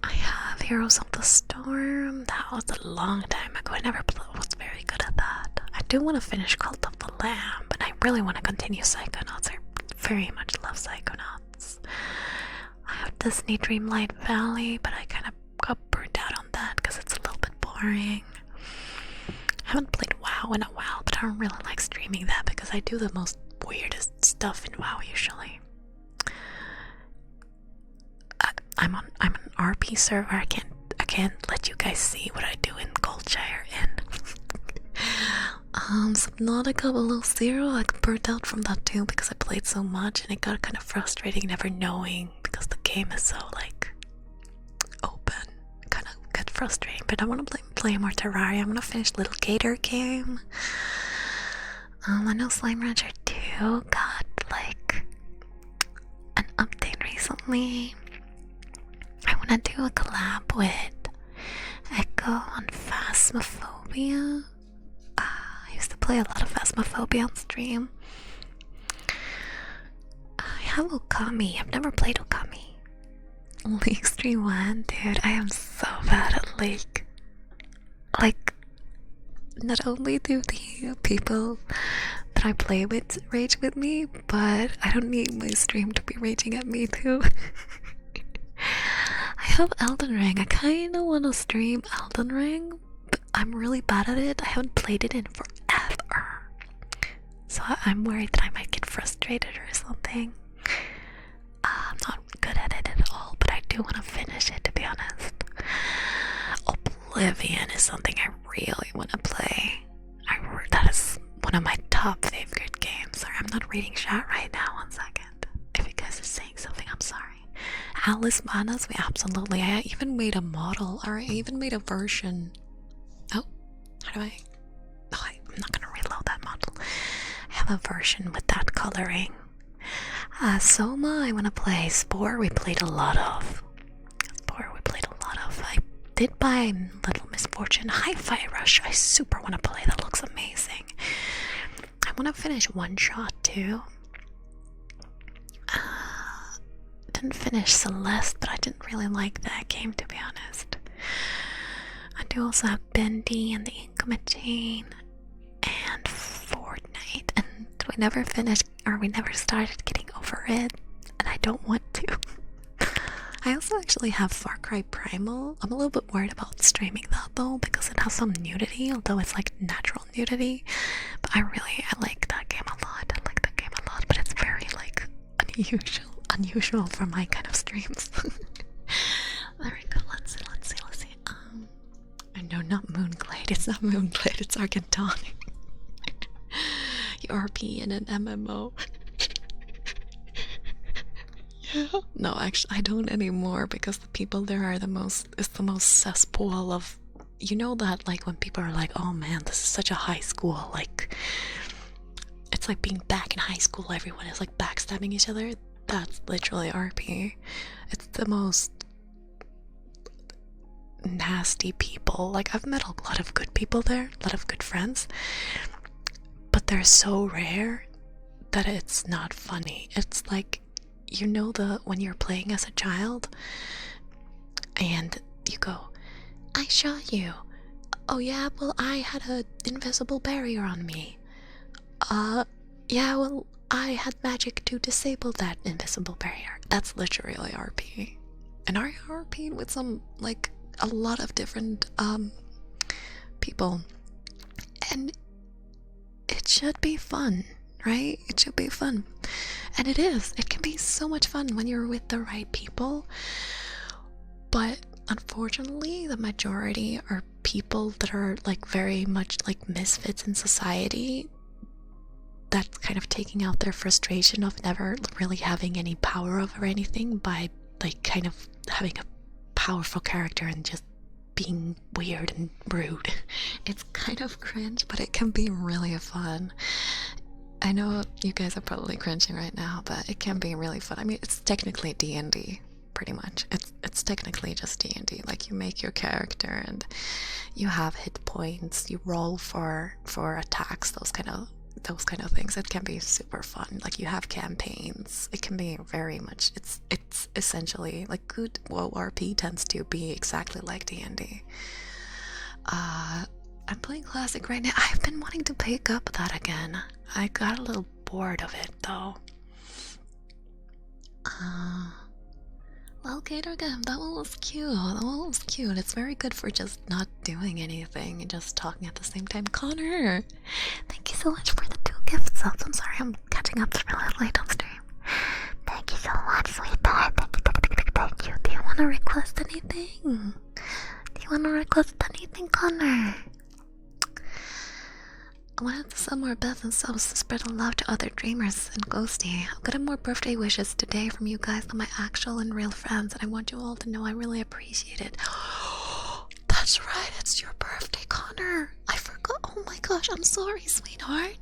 I have Heroes of the Storm. That was a long time ago. I never was very good at that. I do want to finish Cult of the Lamb, but I really want to continue Psychonauts. I very much love Psychonauts. I have Disney Dreamlight Valley, but I kind of got burnt out on that because it's a little bit boring. I haven't played WoW in a while, but I don't really like streaming that because I do the most weirdest stuff in WoW usually. I'm on an RP server. I can't let you guys see what I do in Goldshire and Subnautica Below Zero. I got burnt out from that too because I played so much, and it got kind of frustrating never knowing because the game is so like open. Kind of get frustrating, but I want to play more Terraria. I want to finish Little Gator game. I know Slime Rancher 2 got like an update recently. I want to do a collab with Echo on Phasmophobia. I used to play a lot of Phasmophobia on stream. I have Okami. I've never played Okami. League Stream 1? Dude, I am so bad at League. Like, not only do the people that I play with rage with me, but I don't need my stream to be raging at me too. I have Elden Ring. I kinda wanna stream Elden Ring, but I'm really bad at it. I haven't played it in forever. So I'm worried that I might get frustrated or something. I'm not good at it at all, but I do want to finish it, to be honest. Oblivion is something I really want to play. That is one of my top favorite games. Sorry, I'm not reading chat right now. 1 second. If you guys are saying something, I'm sorry. Alice Manas, we absolutely. I even made a model, or I even made a version. Oh, how do I? Oh, I'm not gonna reload that model. I have a version with that coloring. Soma, I want to play. Spore, we played a lot of. I did buy Little Misfortune. Hi-Fi Rush, I super want to play. That looks amazing. I want to finish One Shot too. Didn't finish Celeste, but I didn't really like that game, to be honest. I do also have Bendy and the Ink Machine and Fortnite, and we never finished, or we never started getting over it, and I don't want to. I also actually have Far Cry Primal. I'm a little bit worried about streaming that though, because it has some nudity, although it's like natural nudity. But I like that game a lot. But it's very like unusual for my kind of streams. There we go. Let's see. No, not Moonglade. It's not Moonglade. It's Argentonic. You RP in an MMO. Yeah. No, actually, I don't anymore because the people there are the most cesspool of. You know that, like, when people are like, oh man, this is such a high school, like, it's like being back in high school, everyone is like backstabbing each other. That's literally RP. It's the most nasty people. Like, I've met a lot of good people there, a lot of good friends, but they're so rare that it's not funny. It's like, you know, when you're playing as a child and you go, I shot you. Oh yeah, well I had an invisible barrier on me. Yeah, well I had magic to disable that invisible barrier. That's literally RP. And I RP'd with some, like, a lot of different people, and it should be fun, right? It should be fun, and it is. It can be so much fun when you're with the right people, but unfortunately the majority are people that are like very much like misfits in society, that's kind of taking out their frustration of never really having any power over anything by like kind of having a powerful character and just being weird and rude. It's kind of cringe, but it can be really fun. I know you guys are probably cringing right now, but it can be really fun. I mean, it's technically D&D, pretty much. It's technically just D&D. Like, you make your character and you have hit points, you roll for attacks, those kind of things. It can be super fun. Like, you have campaigns. It can be very much, it's essentially like good RP tends to be exactly like D&D. I'm playing Classic right now. I've been wanting to pick up that again. I got a little bored of it though. Well, Gator Gam, that one was cute. It's very good for just not doing anything and just talking at the same time. Connor, thank you so much for the 2 gift subs. I'm sorry, I'm catching up really late on stream. Thank you so much, sweetheart. Thank you. Do you want to request anything? Connor? I wanted to send more bets and subs to spread the love to other dreamers and Ghosty. I've gotten more birthday wishes today from you guys than my actual and real friends, and I want you all to know I really appreciate it. That's right, it's your birthday, Connor. I forgot. Oh my gosh, I'm sorry, sweetheart.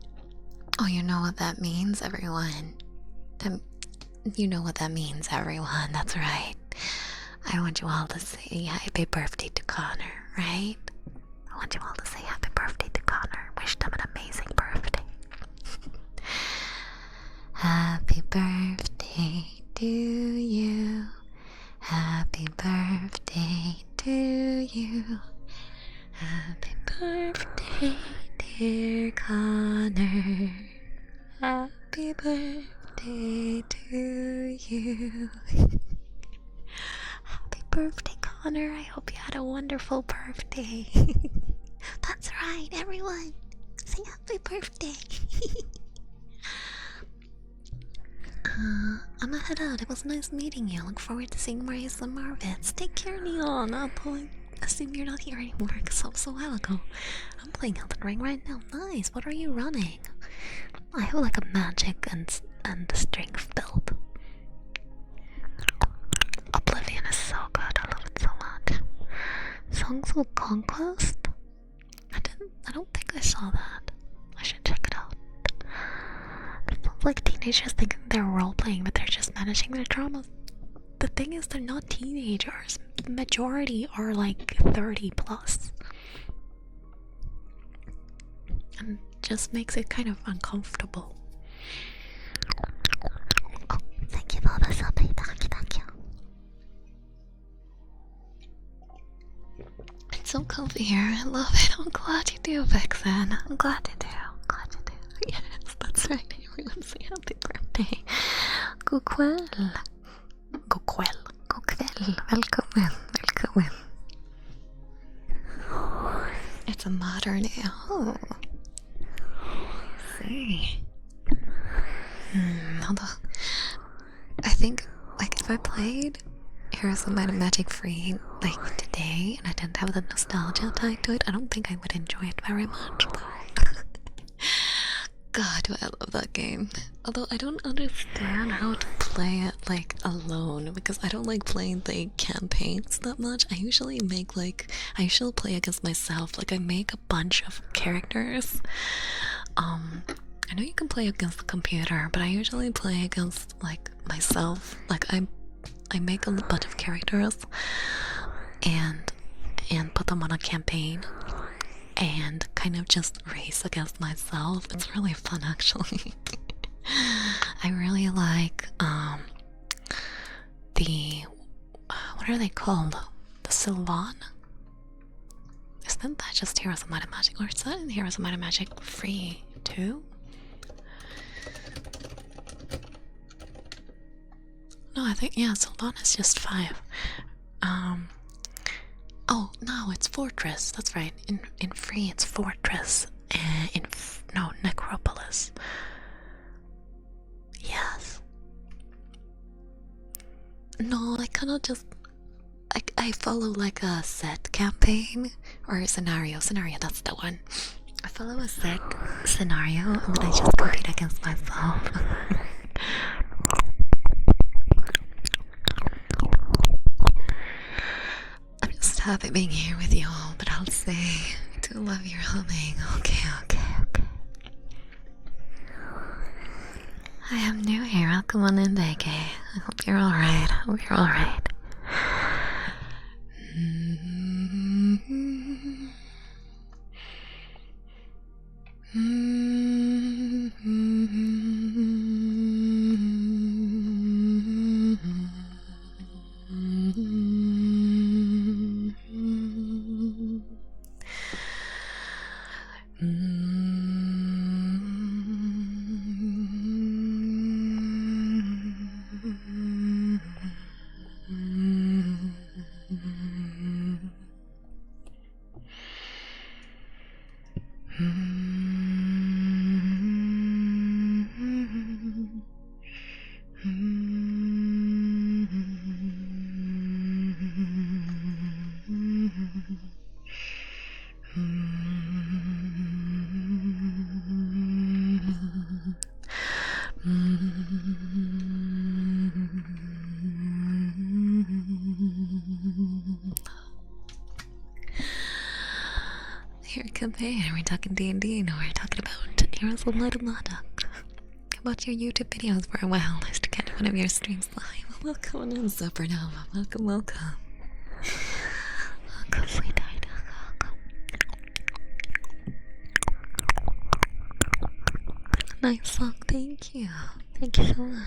Oh, you know what that means, everyone. You know what that means, everyone. That's right. I want you all to say happy birthday to Connor, right? I want you all to say happy birthday to Connor. Wish them an amazing birthday. Happy birthday birthday to you. Happy birthday to you. Happy birthday, dear Connor. Happy birthday to you. Happy birthday, Connor. I hope you had a wonderful birthday. That's right, everyone. Say happy birthday. I'm gonna head out. It was nice meeting you. Look forward to seeing more ASMR vids. Take care, Neon. I'll assume you're not here anymore because that was a while ago. I'm playing Elden Ring right now. Nice. What are you running? I have like a magic and strength build. Oblivion is so good. I love it so much. Songs of Conquest? I don't think I saw that. I should check it out. It sounds like teenagers thinking they're role-playing, but they're just managing their traumas. The thing is, they're not teenagers. The majority are like 30 plus. And just makes it kind of uncomfortable. Oh, thank you for the sub. Thank you. It's so comfy here. I love it. I'm glad you do, Vixen. I'm glad you do. Yes, that's right. Everyone say happy birthday. God kväll. Välkommen. It's a modern oh. See. Although I think like if I played Heroes of Might and Magic free like today and I didn't have the nostalgia tied to it, I don't think I would enjoy it very much. God, do I love that game. Although I don't understand how to play it like alone because I don't like playing the campaigns that much. I usually play against myself. Like I make a bunch of characters. I know you can play against the computer, but I usually play against like myself. Like I make a bunch of characters and put them on a campaign and kind of just race against myself. It's really fun actually. I really like the what are they called? The Sylvan? Isn't that just Heroes of Might and Magic? Or is that in Heroes of Might and Magic free too? No, I think yeah, Sylvan is just 5. Oh no, it's Fortress. That's right. In free, it's Fortress. No, Necropolis. Yes. No, I cannot just. I follow like a set campaign or a scenario. That's the one. I follow a set scenario and then I just compete against myself. I'm just happy being here with you all, but I'll say I do love your humming. Okay. I am new here. Welcome on in, Becky. I hope you're alright. Here campaign, are we talking D&D? No, we're talking about Heroes of Might and Magic. I watched your YouTube videos for a while. Nice to catch one of your streams live. Welcome in, Supernova. Welcome. Welcome, sweetheart. Nice song, thank you. Thank you so much.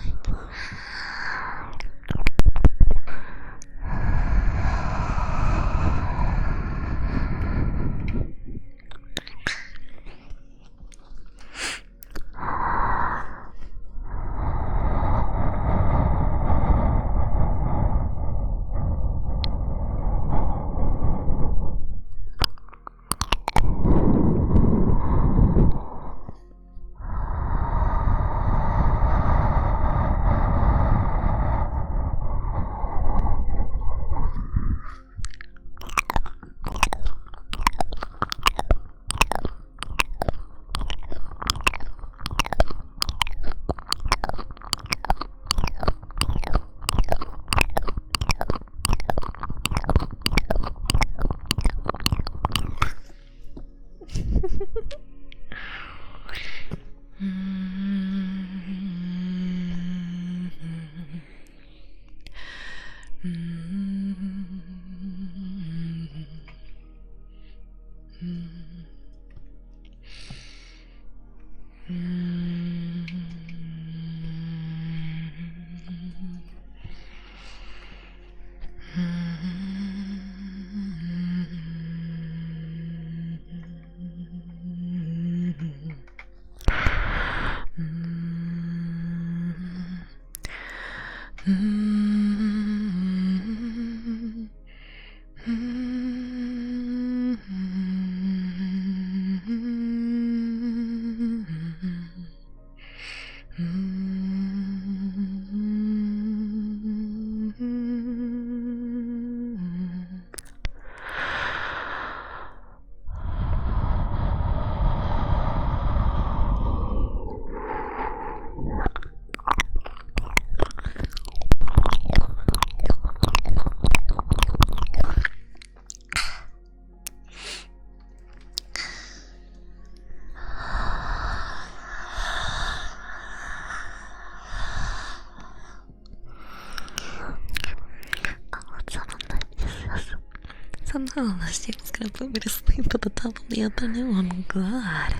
Somehow the shit was gonna put me to sleep at the top of the afternoon. Good.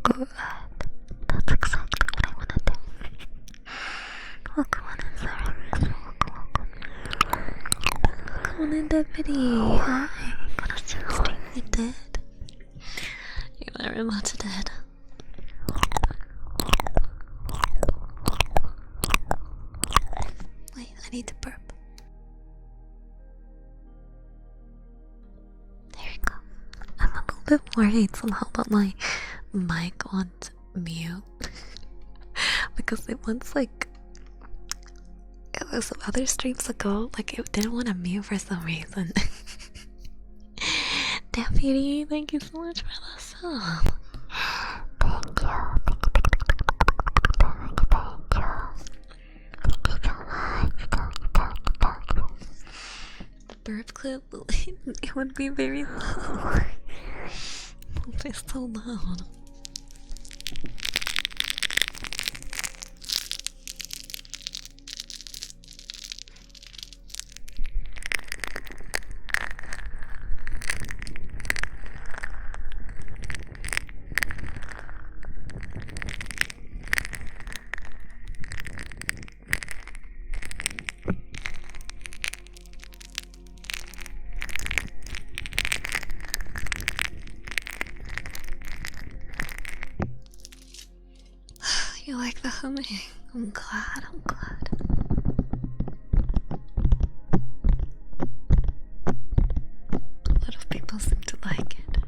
Good. That's exactly what I wanna do. Welcome on in, Sarah. Welcome on in, Deputy. Hi. Gonna stay you dead. You're very much dead. Wait, I need to burp. Bit worried somehow that my mic won't mute because it wants like it was some other streams ago, like it didn't want to mute for some reason. Deputy, thank you so much for the sub. Thank you. The burp clip, it would be very low. It's so loud. You like the humming? I'm glad, I'm glad. A lot of people seem to like it.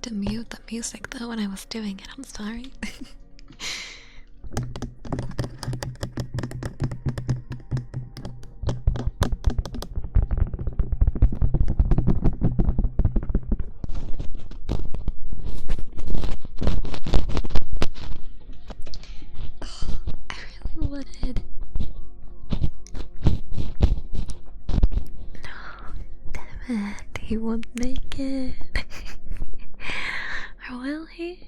to mute the music though when I was doing it. I'm sorry. He won't make it. Or will he?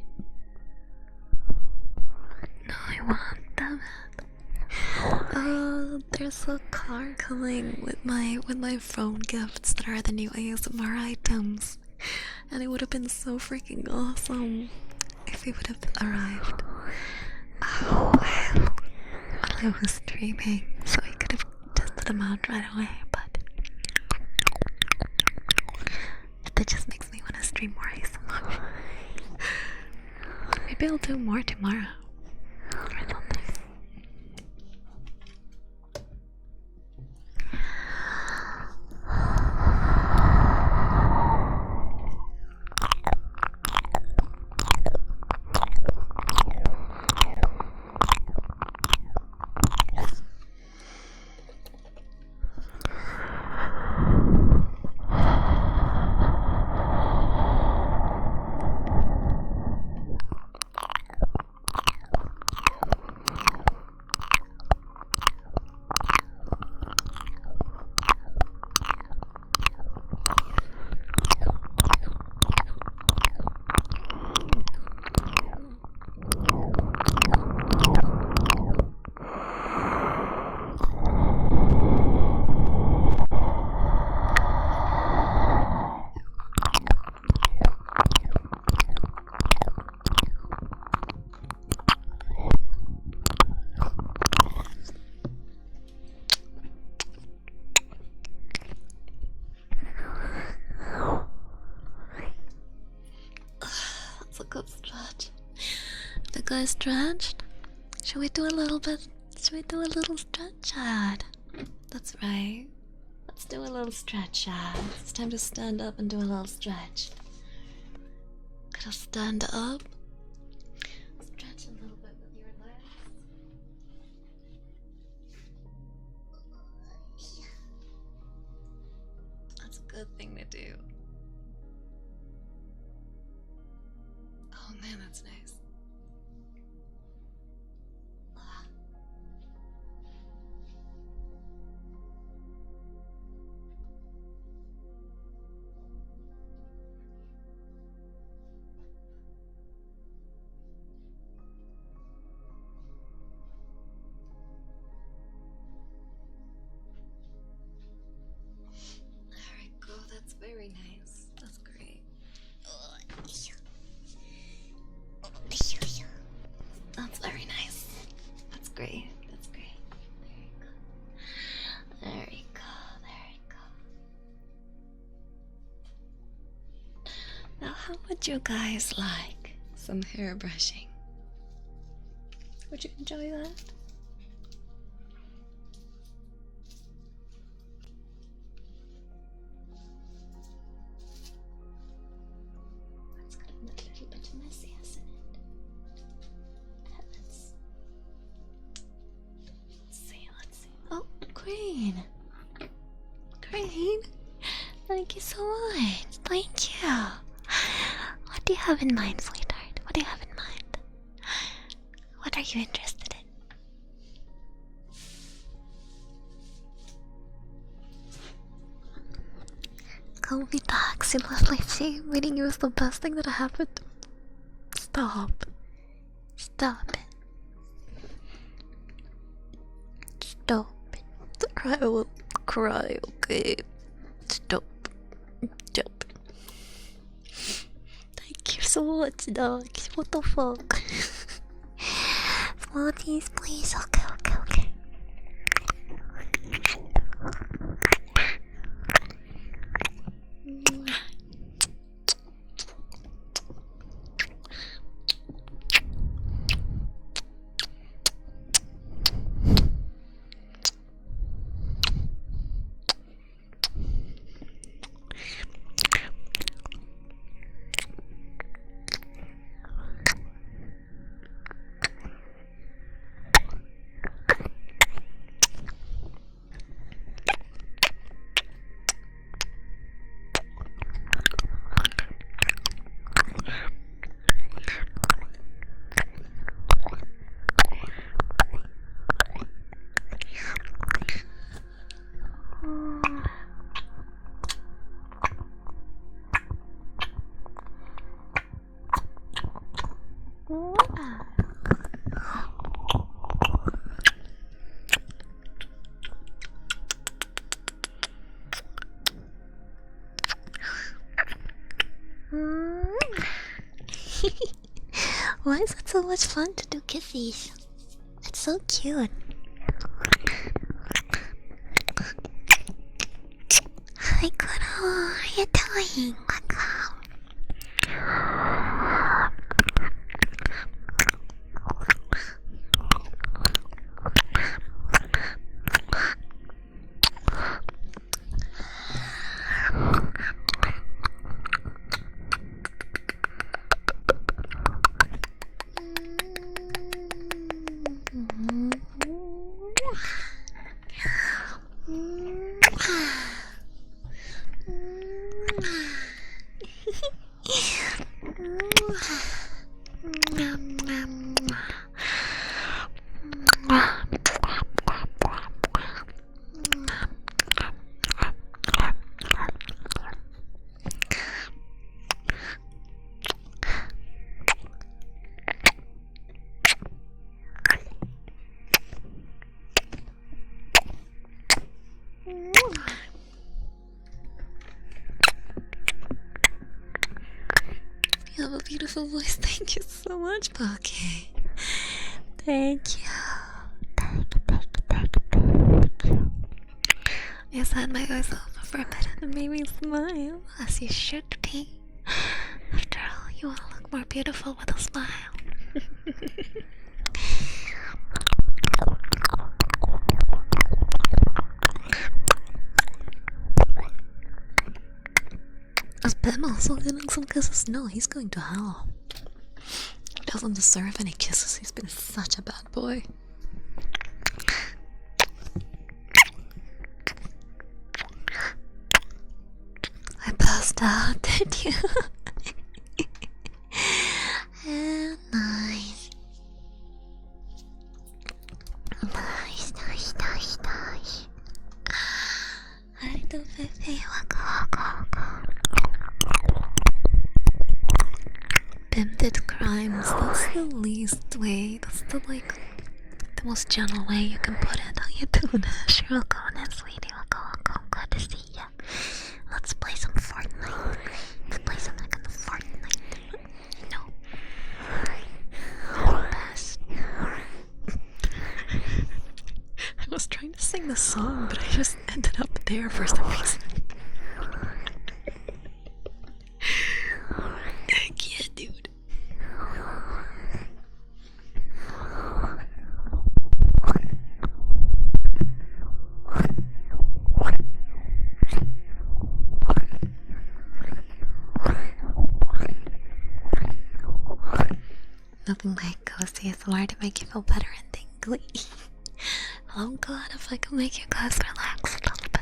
No, he won't. Damn it. There's a car coming with my phone gifts that are the new ASMR items, and it would have been so freaking awesome if he would have arrived. Oh well, I was streaming, so he could have tested them out right away. That just makes me want to stream more ASMR. Maybe I'll do more tomorrow. I don't know. I stretched? Should we do a little stretch, Chad? That's right. Let's do a little stretch, Chad. It's time to stand up and do a little stretch. Gotta stand up. Stretch a little bit with your legs. That's a good thing to do. Oh man, that's nice. Very nice. That's great. That's very nice. That's great. That's great. There you go. There you go. Now, how would you guys like some hair brushing? Would you enjoy that? Green, thank you so much. Thank you. What do you have in mind, sweetheart? What do you have in mind? What are you interested in? Call me back, see lovely tea. Meeting you is the best thing that happened. Stop. Stop it. Stop it. I will cry, okay? Stop. Stop. Thank you so much, dog. What the fuck? Smarties, please. Okay, okay, okay. Why is it so much fun to do kisses? It's so cute. Hi, Kuro. How are you doing? Welcome. You have a beautiful voice. Thank you so much, Pocky. Thank you. Thank you. You set my voice over for a bit and made me smile, as you should be. After all, you want to look more beautiful with a smile. Is Pim also getting some kisses? No, he's going to hell. He doesn't deserve any kisses. He's been such a bad boy. I passed out, did you? Nice. Nice. Hi, do baby. Waka. Pim did crimes. That's the least way. That's the most gentle way you can put it. How you doing? Sure, sweetie. I'm glad to see ya. Let's play some Fortnite. Let's play something on the Fortnite. No. Best. I was trying to sing the song, but I just ended up there for some reason. Heck yeah, dude. Nothing like Ghosty ASMR to make you feel better and tingly. I'm glad if I can make you guys relax a little bit.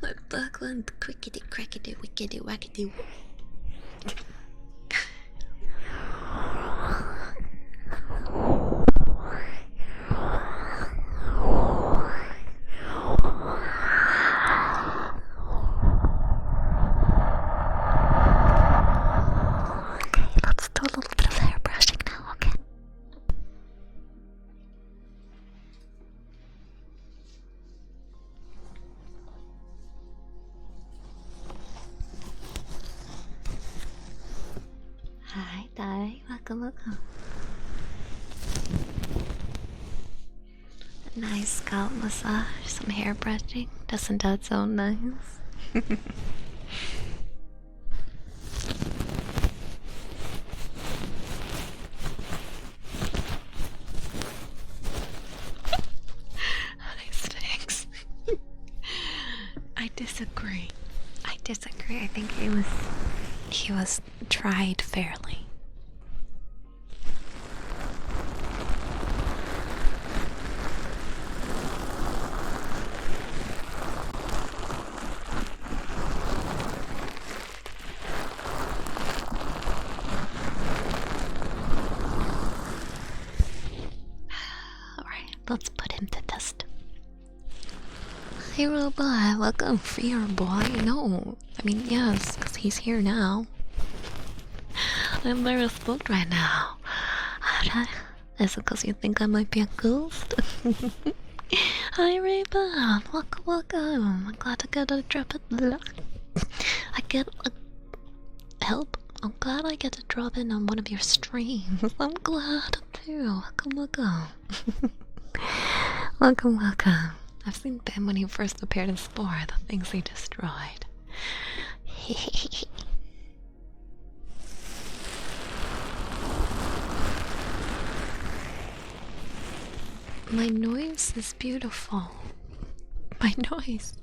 My back went crickety crackety wickety wackety. Let's do a little bit of hair brushing now, okay? Hi, Daddy. Welcome. A nice scalp massage, some hair brushing. Doesn't that sound nice? Thanks. I disagree. I think he was tried fairly. Alright, let's put him to test. Hey robot, welcome here, boy. No, I mean yes, because he's here now. I'm very spooked right now. Is it because you think I might be a ghost? Hi Raven, welcome. I'm glad to get a drop it. I get a help. I'm glad I get to drop in on one of your streams. I'm glad too. Welcome. Welcome. I've seen Ben when he first appeared in Spore, the things he destroyed. My noise is beautiful. My noise.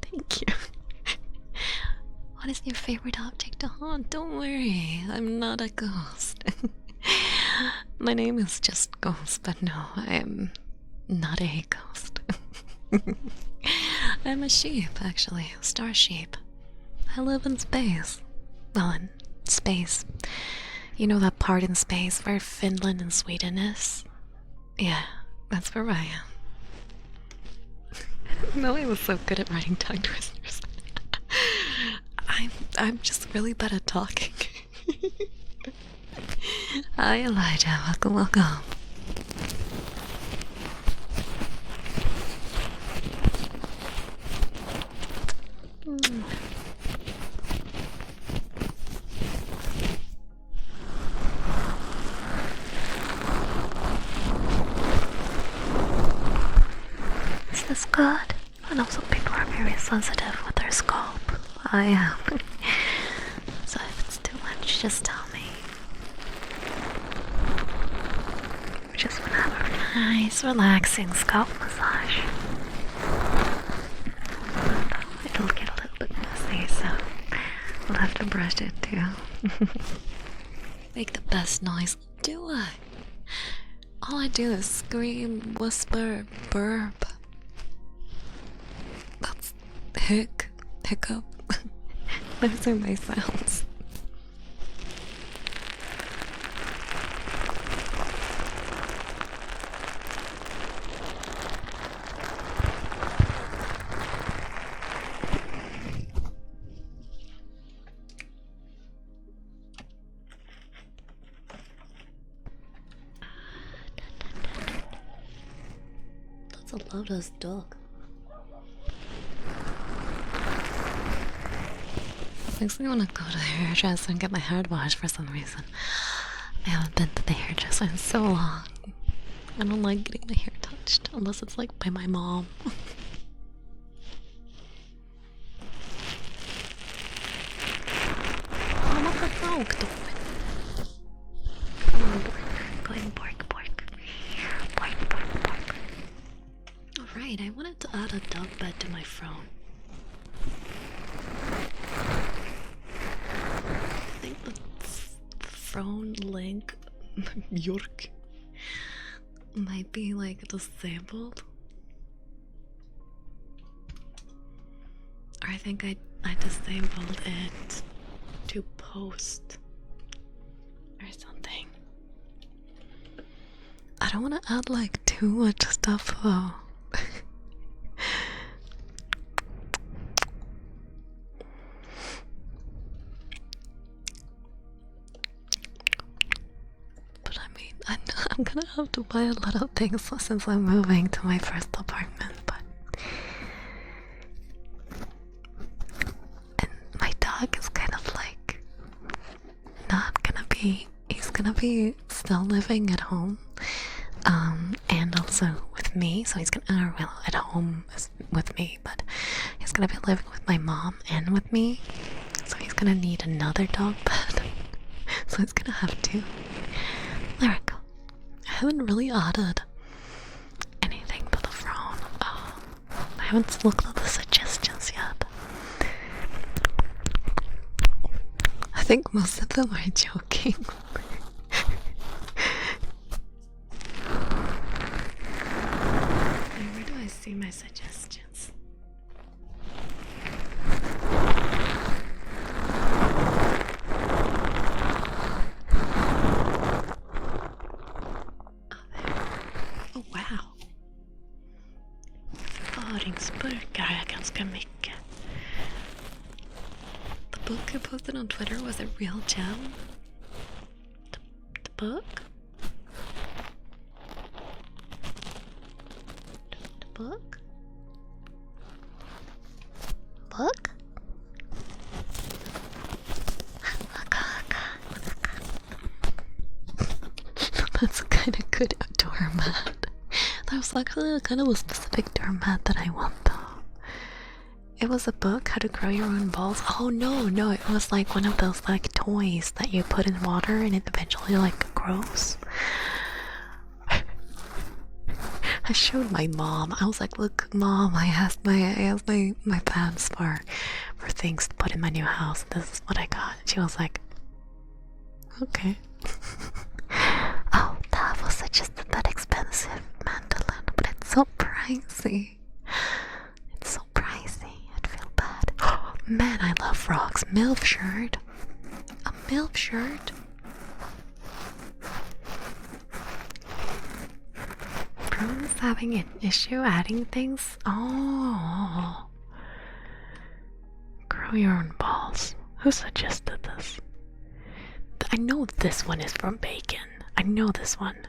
Thank you. What is your favorite object to haunt? Don't worry, I'm not a ghost. My name is just Ghost, but no, I am not a ghost. I'm a sheep, actually. A star sheep. I live in space. Well, in space. You know that part in space where Finland and Sweden is? Yeah, that's where I am. I didn't know I was so good at writing tongue twisters. I'm just really bad at talking. Hi Elijah, welcome. Is this good? I know some people are very sensitive with their scalp. I am. So if it's too much, just tell me. We're just gonna have a nice, relaxing scalp massage. It'll get a little bit messy, so we'll have to brush it too. Make the best noise. Do I? All I do is scream, whisper, burp. That's hiccup. Those are my sounds. That's a loud-ass dog. Makes me want to go to the hairdresser and get my hair washed for some reason. I haven't been to the hairdresser in so long. I don't like getting my hair touched unless it's like by my mom. Oh, what the dog doing? Going bark. Alright, I wanted to add a dog bed to my throne. I think the throne link York might be like disabled. Or I think I disabled it to post or something. I don't want to add like too much stuff though. But I mean, I'm gonna have to buy a lot of things since I'm moving to my first apartment. But and my dog is kind of like not gonna be. He's gonna be still living at home. And also with me, so he's gonna, well, at home with me, but he's gonna be living with my mom and with me, so he's gonna need another dog bed, so he's gonna have two. There we go. I haven't really added anything to the throne. I haven't looked at the suggestions yet. I think most of them are joking. See my suggestions. Oh wow. Förvaringsburkar är ganska mycket. The book I posted on Twitter was a real gem. The book? Book? Book? That's kind of good doormat. That was actually kind of a specific doormat that I want though. It was a book, How to Grow Your Own Balls. Oh no, it was like one of those like toys that you put in water and it eventually like grows. I showed my mom. I was like, "Look, mom, I asked my parents for things to put in my new house. This is what I got." She was like, "Okay." Oh, that was just that expensive mandolin, but it's so pricey. It's so pricey. I'd feel bad. Oh, man, I love frogs. MILF shirt. A MILF shirt. Is having an issue adding things? Oh. Grow your own balls. Who suggested this? I know this one is from Bacon. I know this one.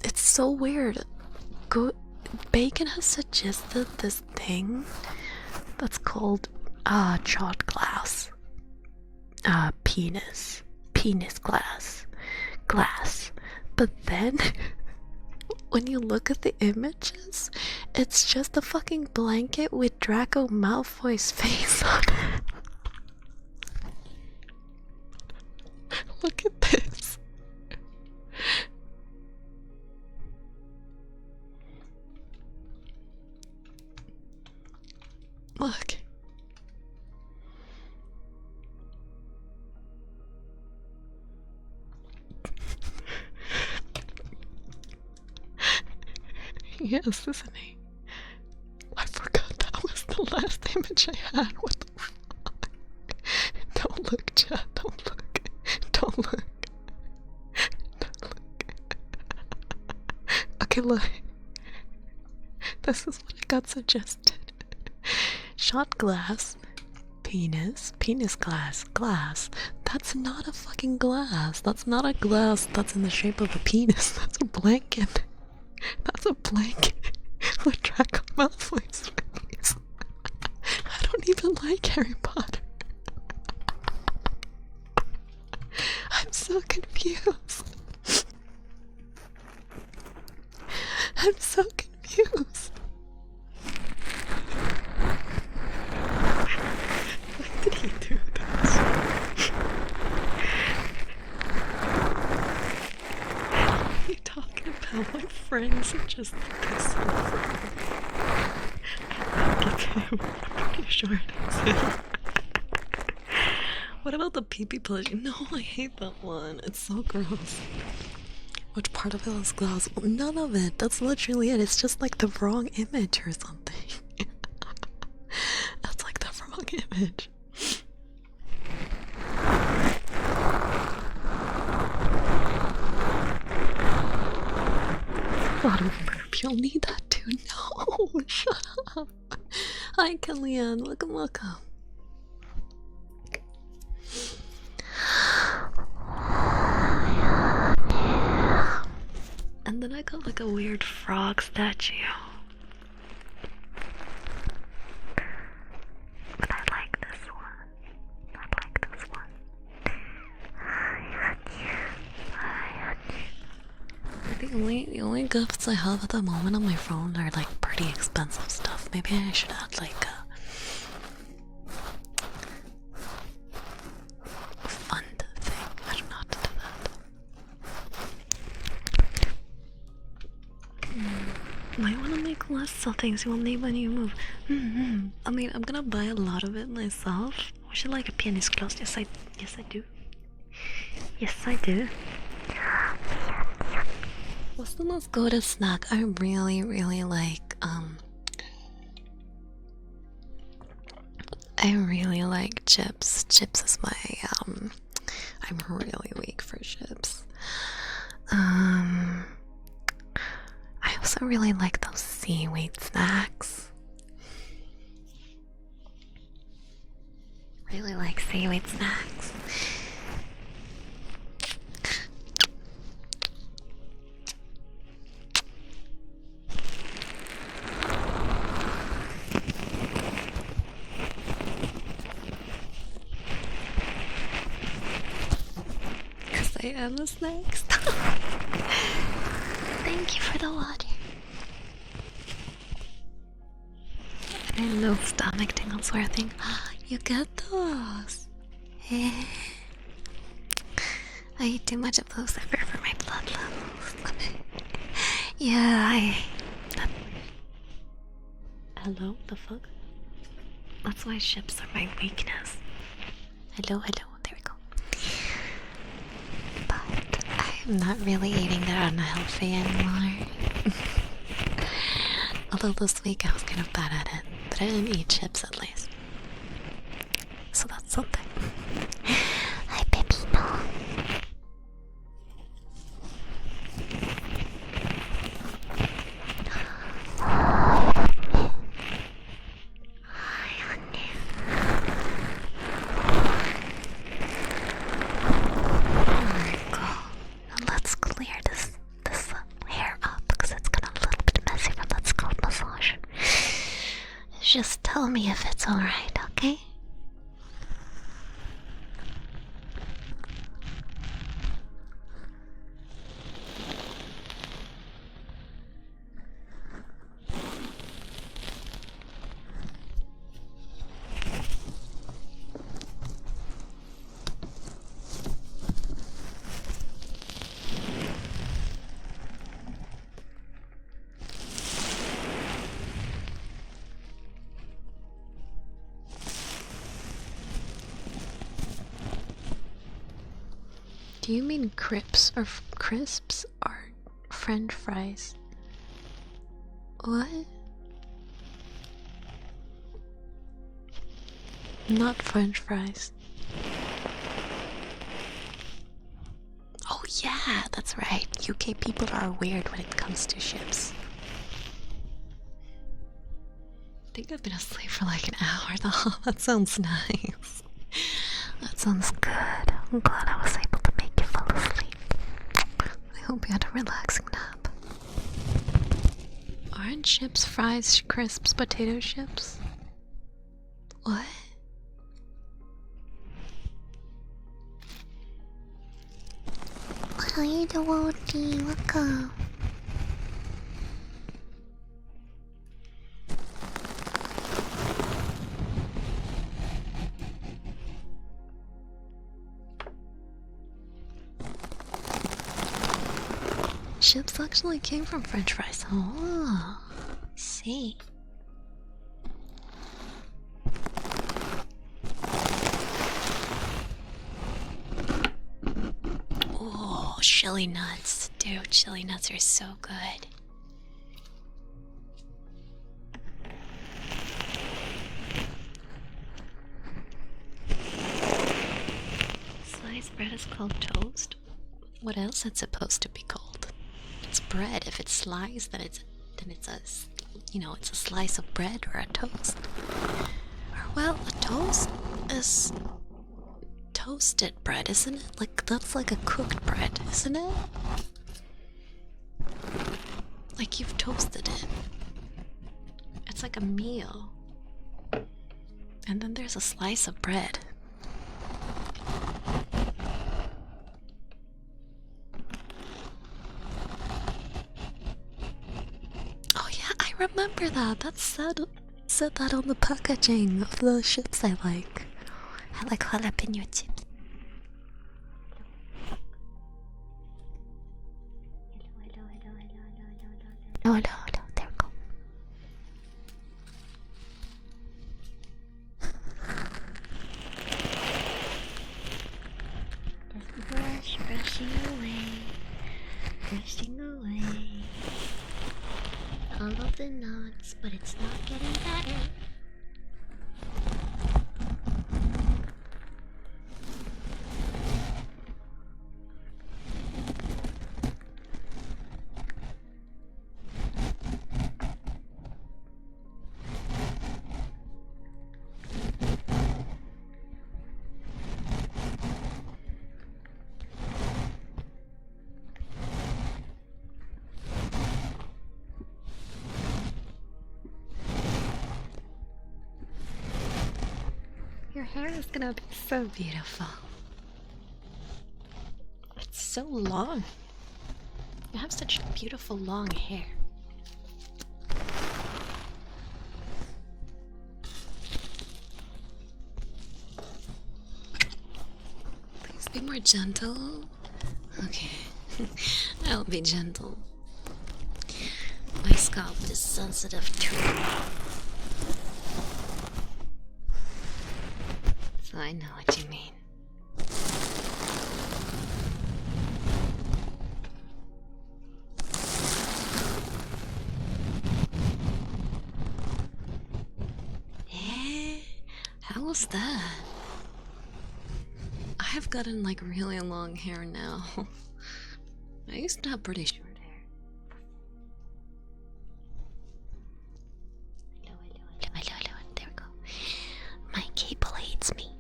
It's so weird. Bacon has suggested this thing that's called shot glass. Penis glass. But then, when you look at the images, it's just a fucking blanket with Draco Malfoy's face on it. Look at this. Look. Yes, isn't he? I forgot that was the last image I had. What the fuck? Don't look, chat. Don't look. Don't look. Don't look. Okay, look. This is what I got suggested. Shot glass. Penis glass. That's not a fucking glass. That's not a glass that's in the shape of a penis. That's a blanket. That's a blanket with Draco Malfoy's face. I don't even like Harry Potter. I'm so confused. I'm so confused. Why did he do this? What are you talking about? My friends are just piss off. I think it's him. I'm pretty sure it's him. What about the pee-pee plushie? No, I hate that one. It's so gross. Which part of it was glass? Well, none of it. That's literally it. It's just like the wrong image or something. That's like the wrong image. Bottom burp. You'll need that too. No, shut up. Hi, Kellyanne. Welcome. And then I got like a weird frog statue. But I like this one. The only gifts I have at the moment on my phone are like pretty expensive stuff. Maybe I should add like a fund thing. I don't know how to do that. Might want to make lists of things you will need when you move. I mean, I'm gonna buy a lot of it myself. I should like a pianist close. Yes, I do. Yes, I do. What's the most go-to snack? I really like, I really like chips. Chips is my, I'm really weak for chips. I also really like those seaweed snacks. Really like seaweed snacks. I am a snacks. Thank you for the water. I know stomach tingles were a thing. You get those. I eat too much of those. I fear for my blood levels. Yeah, Hello? The fuck? That's why ships are my weakness. Hello. There we go. But I'm not really eating that unhealthy anymore. Although this week I was kind of bad at it. But I didn't eat chips at least. So that's something. Hi, Pepino. Just tell me if it's alright, okay? Do you mean crisps or French fries? What? Not French fries. Oh yeah, that's right. UK people are weird when it comes to chips. I think I've been asleep for like an hour though. That sounds nice. That sounds good. I'm glad I was able to make you fall asleep. I hope you had a relaxing nap. Aren't chips, fries, crisps, potato chips? What? Hi, Dewoti. Welcome. Chips actually came from French fries. Oh, see. Oh, chili nuts. Dude, chili nuts are so good. Sliced bread is called toast. What else is it supposed to be called? It's bread. If it's sliced, then it's a, you know, it's a slice of bread or a toast. Or well, a toast is toasted bread, isn't it? Like that's like a cooked bread, isn't it? Like you've toasted it. It's like a meal. And then there's a slice of bread. Oh yeah, I remember that. That said that on the packaging of the chips I like. I like jalapeno chips. Hello, there we go. Brushing away all of the knots, but it's not getting better. Your hair is gonna be so beautiful. It's so long. You have such beautiful long hair. Please be more gentle. Okay, I'll be gentle. My scalp is sensitive too. So I know what you mean. How was that? I have gotten like really long hair now. I used to have pretty short hair. Hello. There we go. My cable hates me.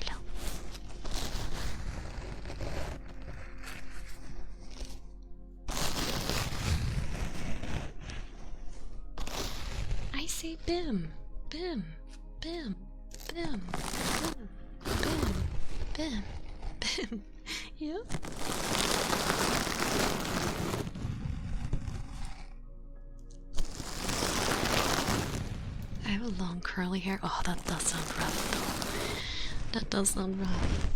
Hello. I say bim, bim, bim, bim, bim, bim, bim, bim. Yeah. I have a long curly hair. Oh, that does sound rough though. That does sound rough.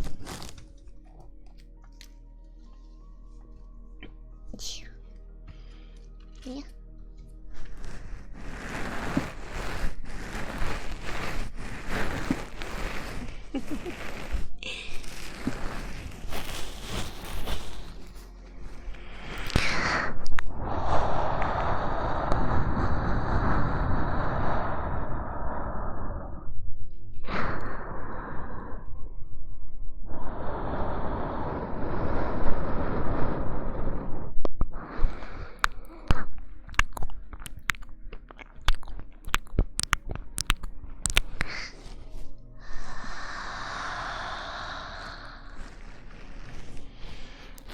Yeah.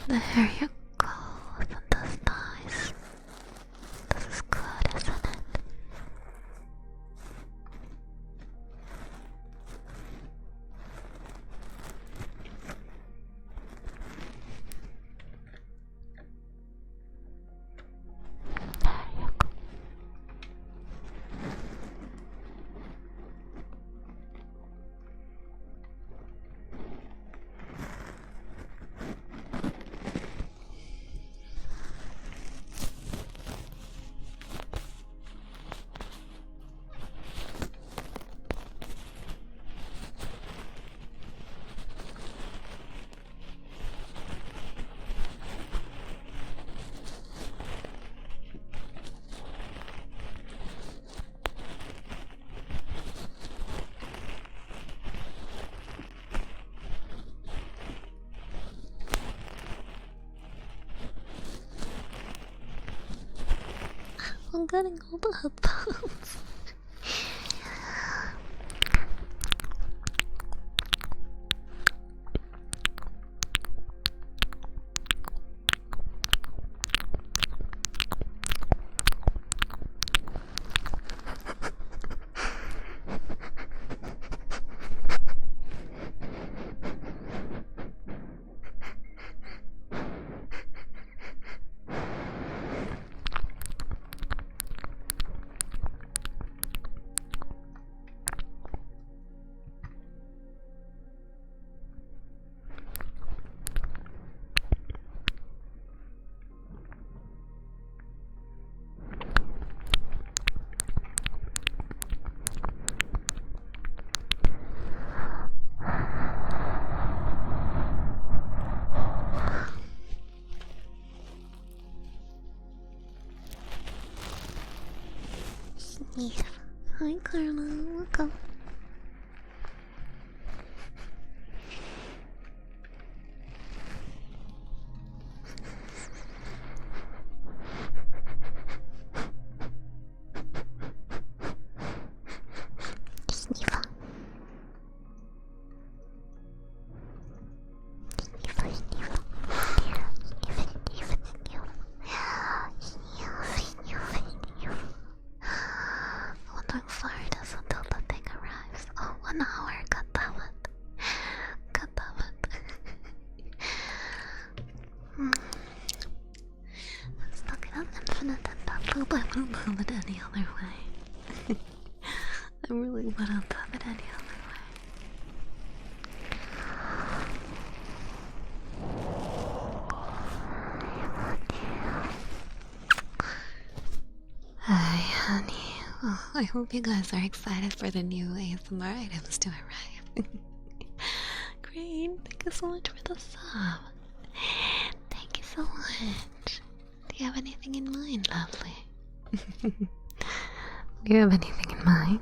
There you go. Isn't this nice? This is good, isn't it? There you go. getting all the headphones. Yes. Hi, Carla. Welcome. Snifa. How far does until the thing arrives? Oh, 1 hour. Got that one. Stuck it up infinite and that loop. I wouldn't love it any other way. I really wouldn't love it any other way. Hi, honey. Oh, I hope you guys are excited for the new ASMR items to arrive. Great, thank you so much for the sub. Thank you so much. Do you have anything in mind, lovely? Do you have anything in mind?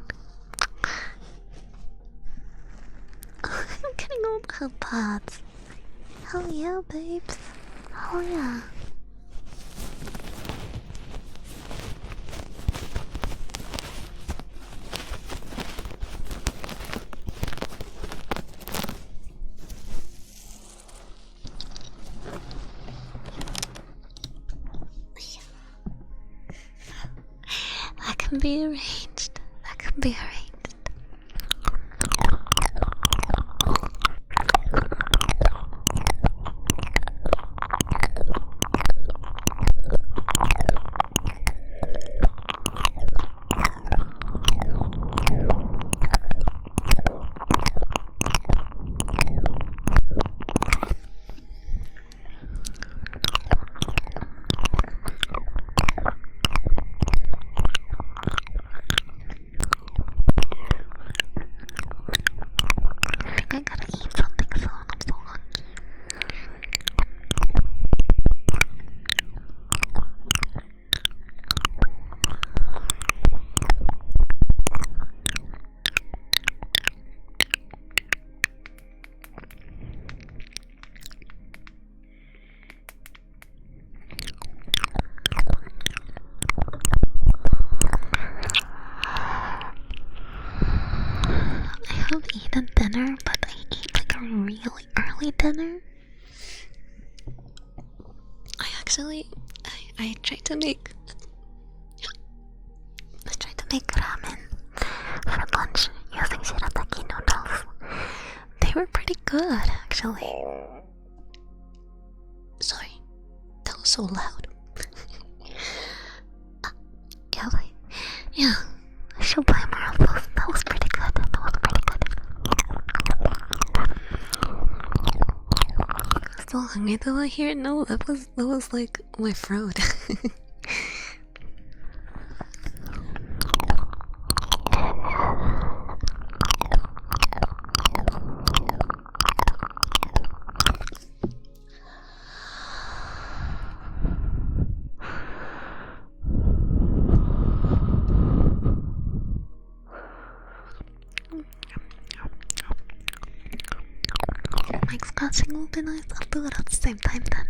I'm getting all the headpods. Hell yeah, babes. Hell yeah. That can be arranged. That can be arranged. I gotta eat something soon. I'm so hungry. I have eaten dinner, but I ate like a really early dinner. I tried to make ramen for lunch using shirataki noodles. They were pretty good, actually. Sorry, that was so loud. Yeah, I should buy more of those. That was pretty good. So hungry though. I hear no. That was like my throat. Mic scratching will be nice. I'll do it at the same time then.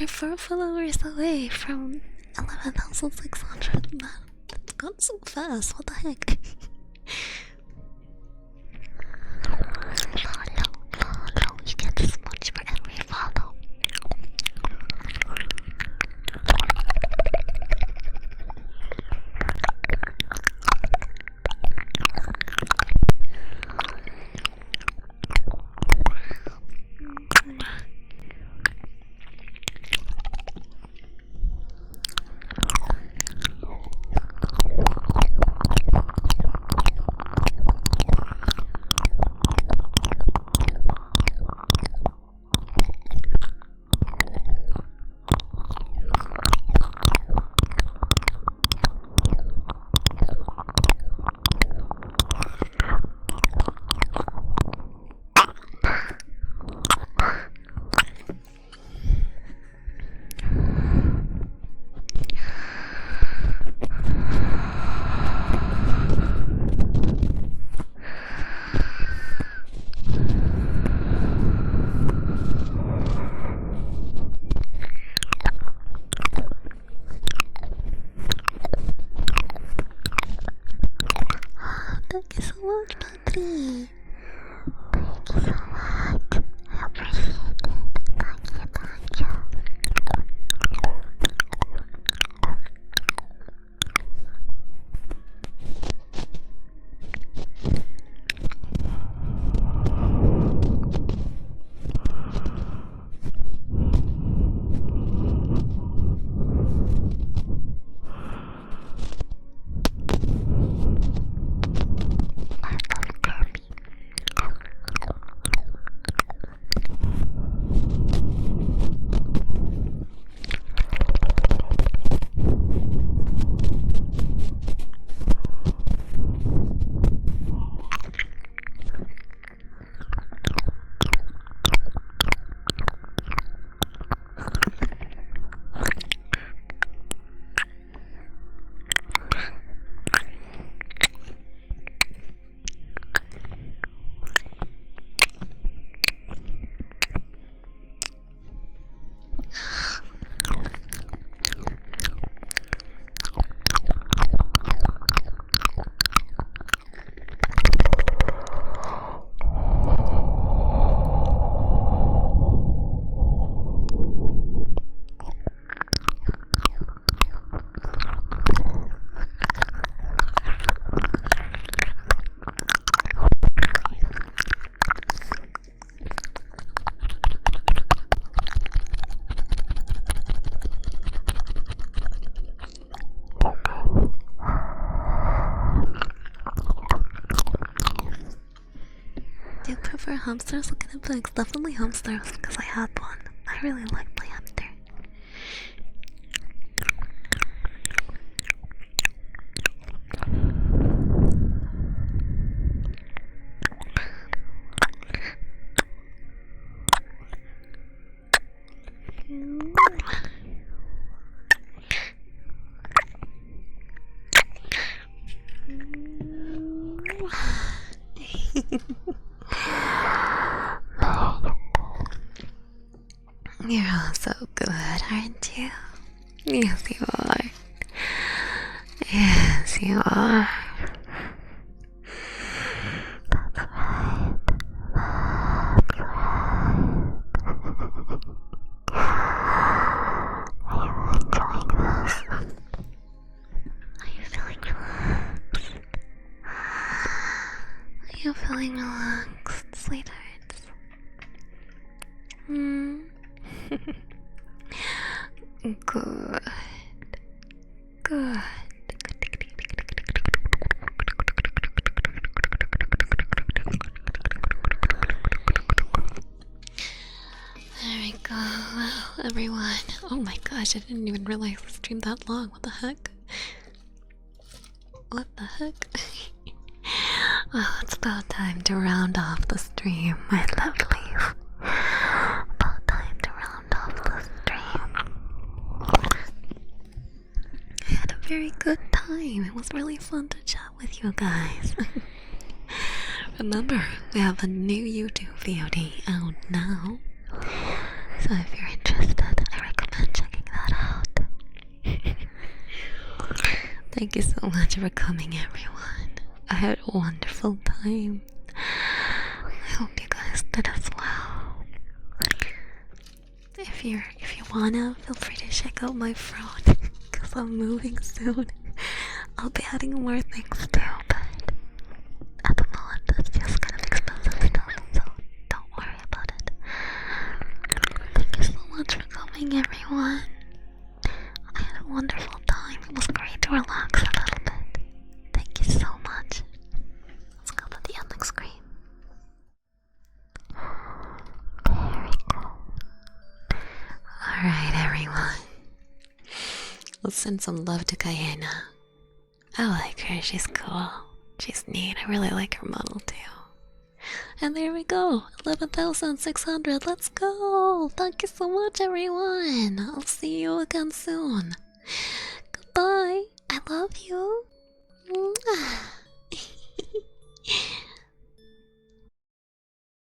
we're 4 followers away from 11,600. That's gone so fast. What the heck? Follow. You get this much for every follow. Thank you so much, Patty. Thank you so much. I appreciate it. Thank you. Do you prefer hamsters looking at pigs? Definitely hamsters, because I had one. I really like my hamster. You're all so good, aren't you? Yes, you are. Yes, you are. That's right. That's right. Are you enjoying this? Are you feeling relaxed? Are you feeling relaxed, sweethearts? Good. Good. There we go. Well, everyone. Oh my gosh, I didn't even realize the stream that long. What the heck? What the heck? Well, it's about time to round off the stream, my lovelies. About time to round off the stream. I had a very good time. It was really fun to chat with you guys. Remember, we have a new YouTube VOD out now. So if you're interested, I recommend Thank you so much for coming, everyone. I had a wonderful time. I hope you guys did as well. If you wanna, feel free to check out my front, cause I'm moving soon. I'll be adding more things too, but at the moment it's just kind of expensive stuff, so don't worry about it. Thank you so much for coming, everyone. I had a wonderful time. It was great to relax a little bit. Thank you so much. Let's go to the ending screen. There we go. Alright, everyone. Let's send some love to Guyana. I like her, she's cool. She's neat, I really like her model too. And there we go, 11,600, let's go! Thank you so much, everyone! I'll see you again soon. Goodbye, I love you.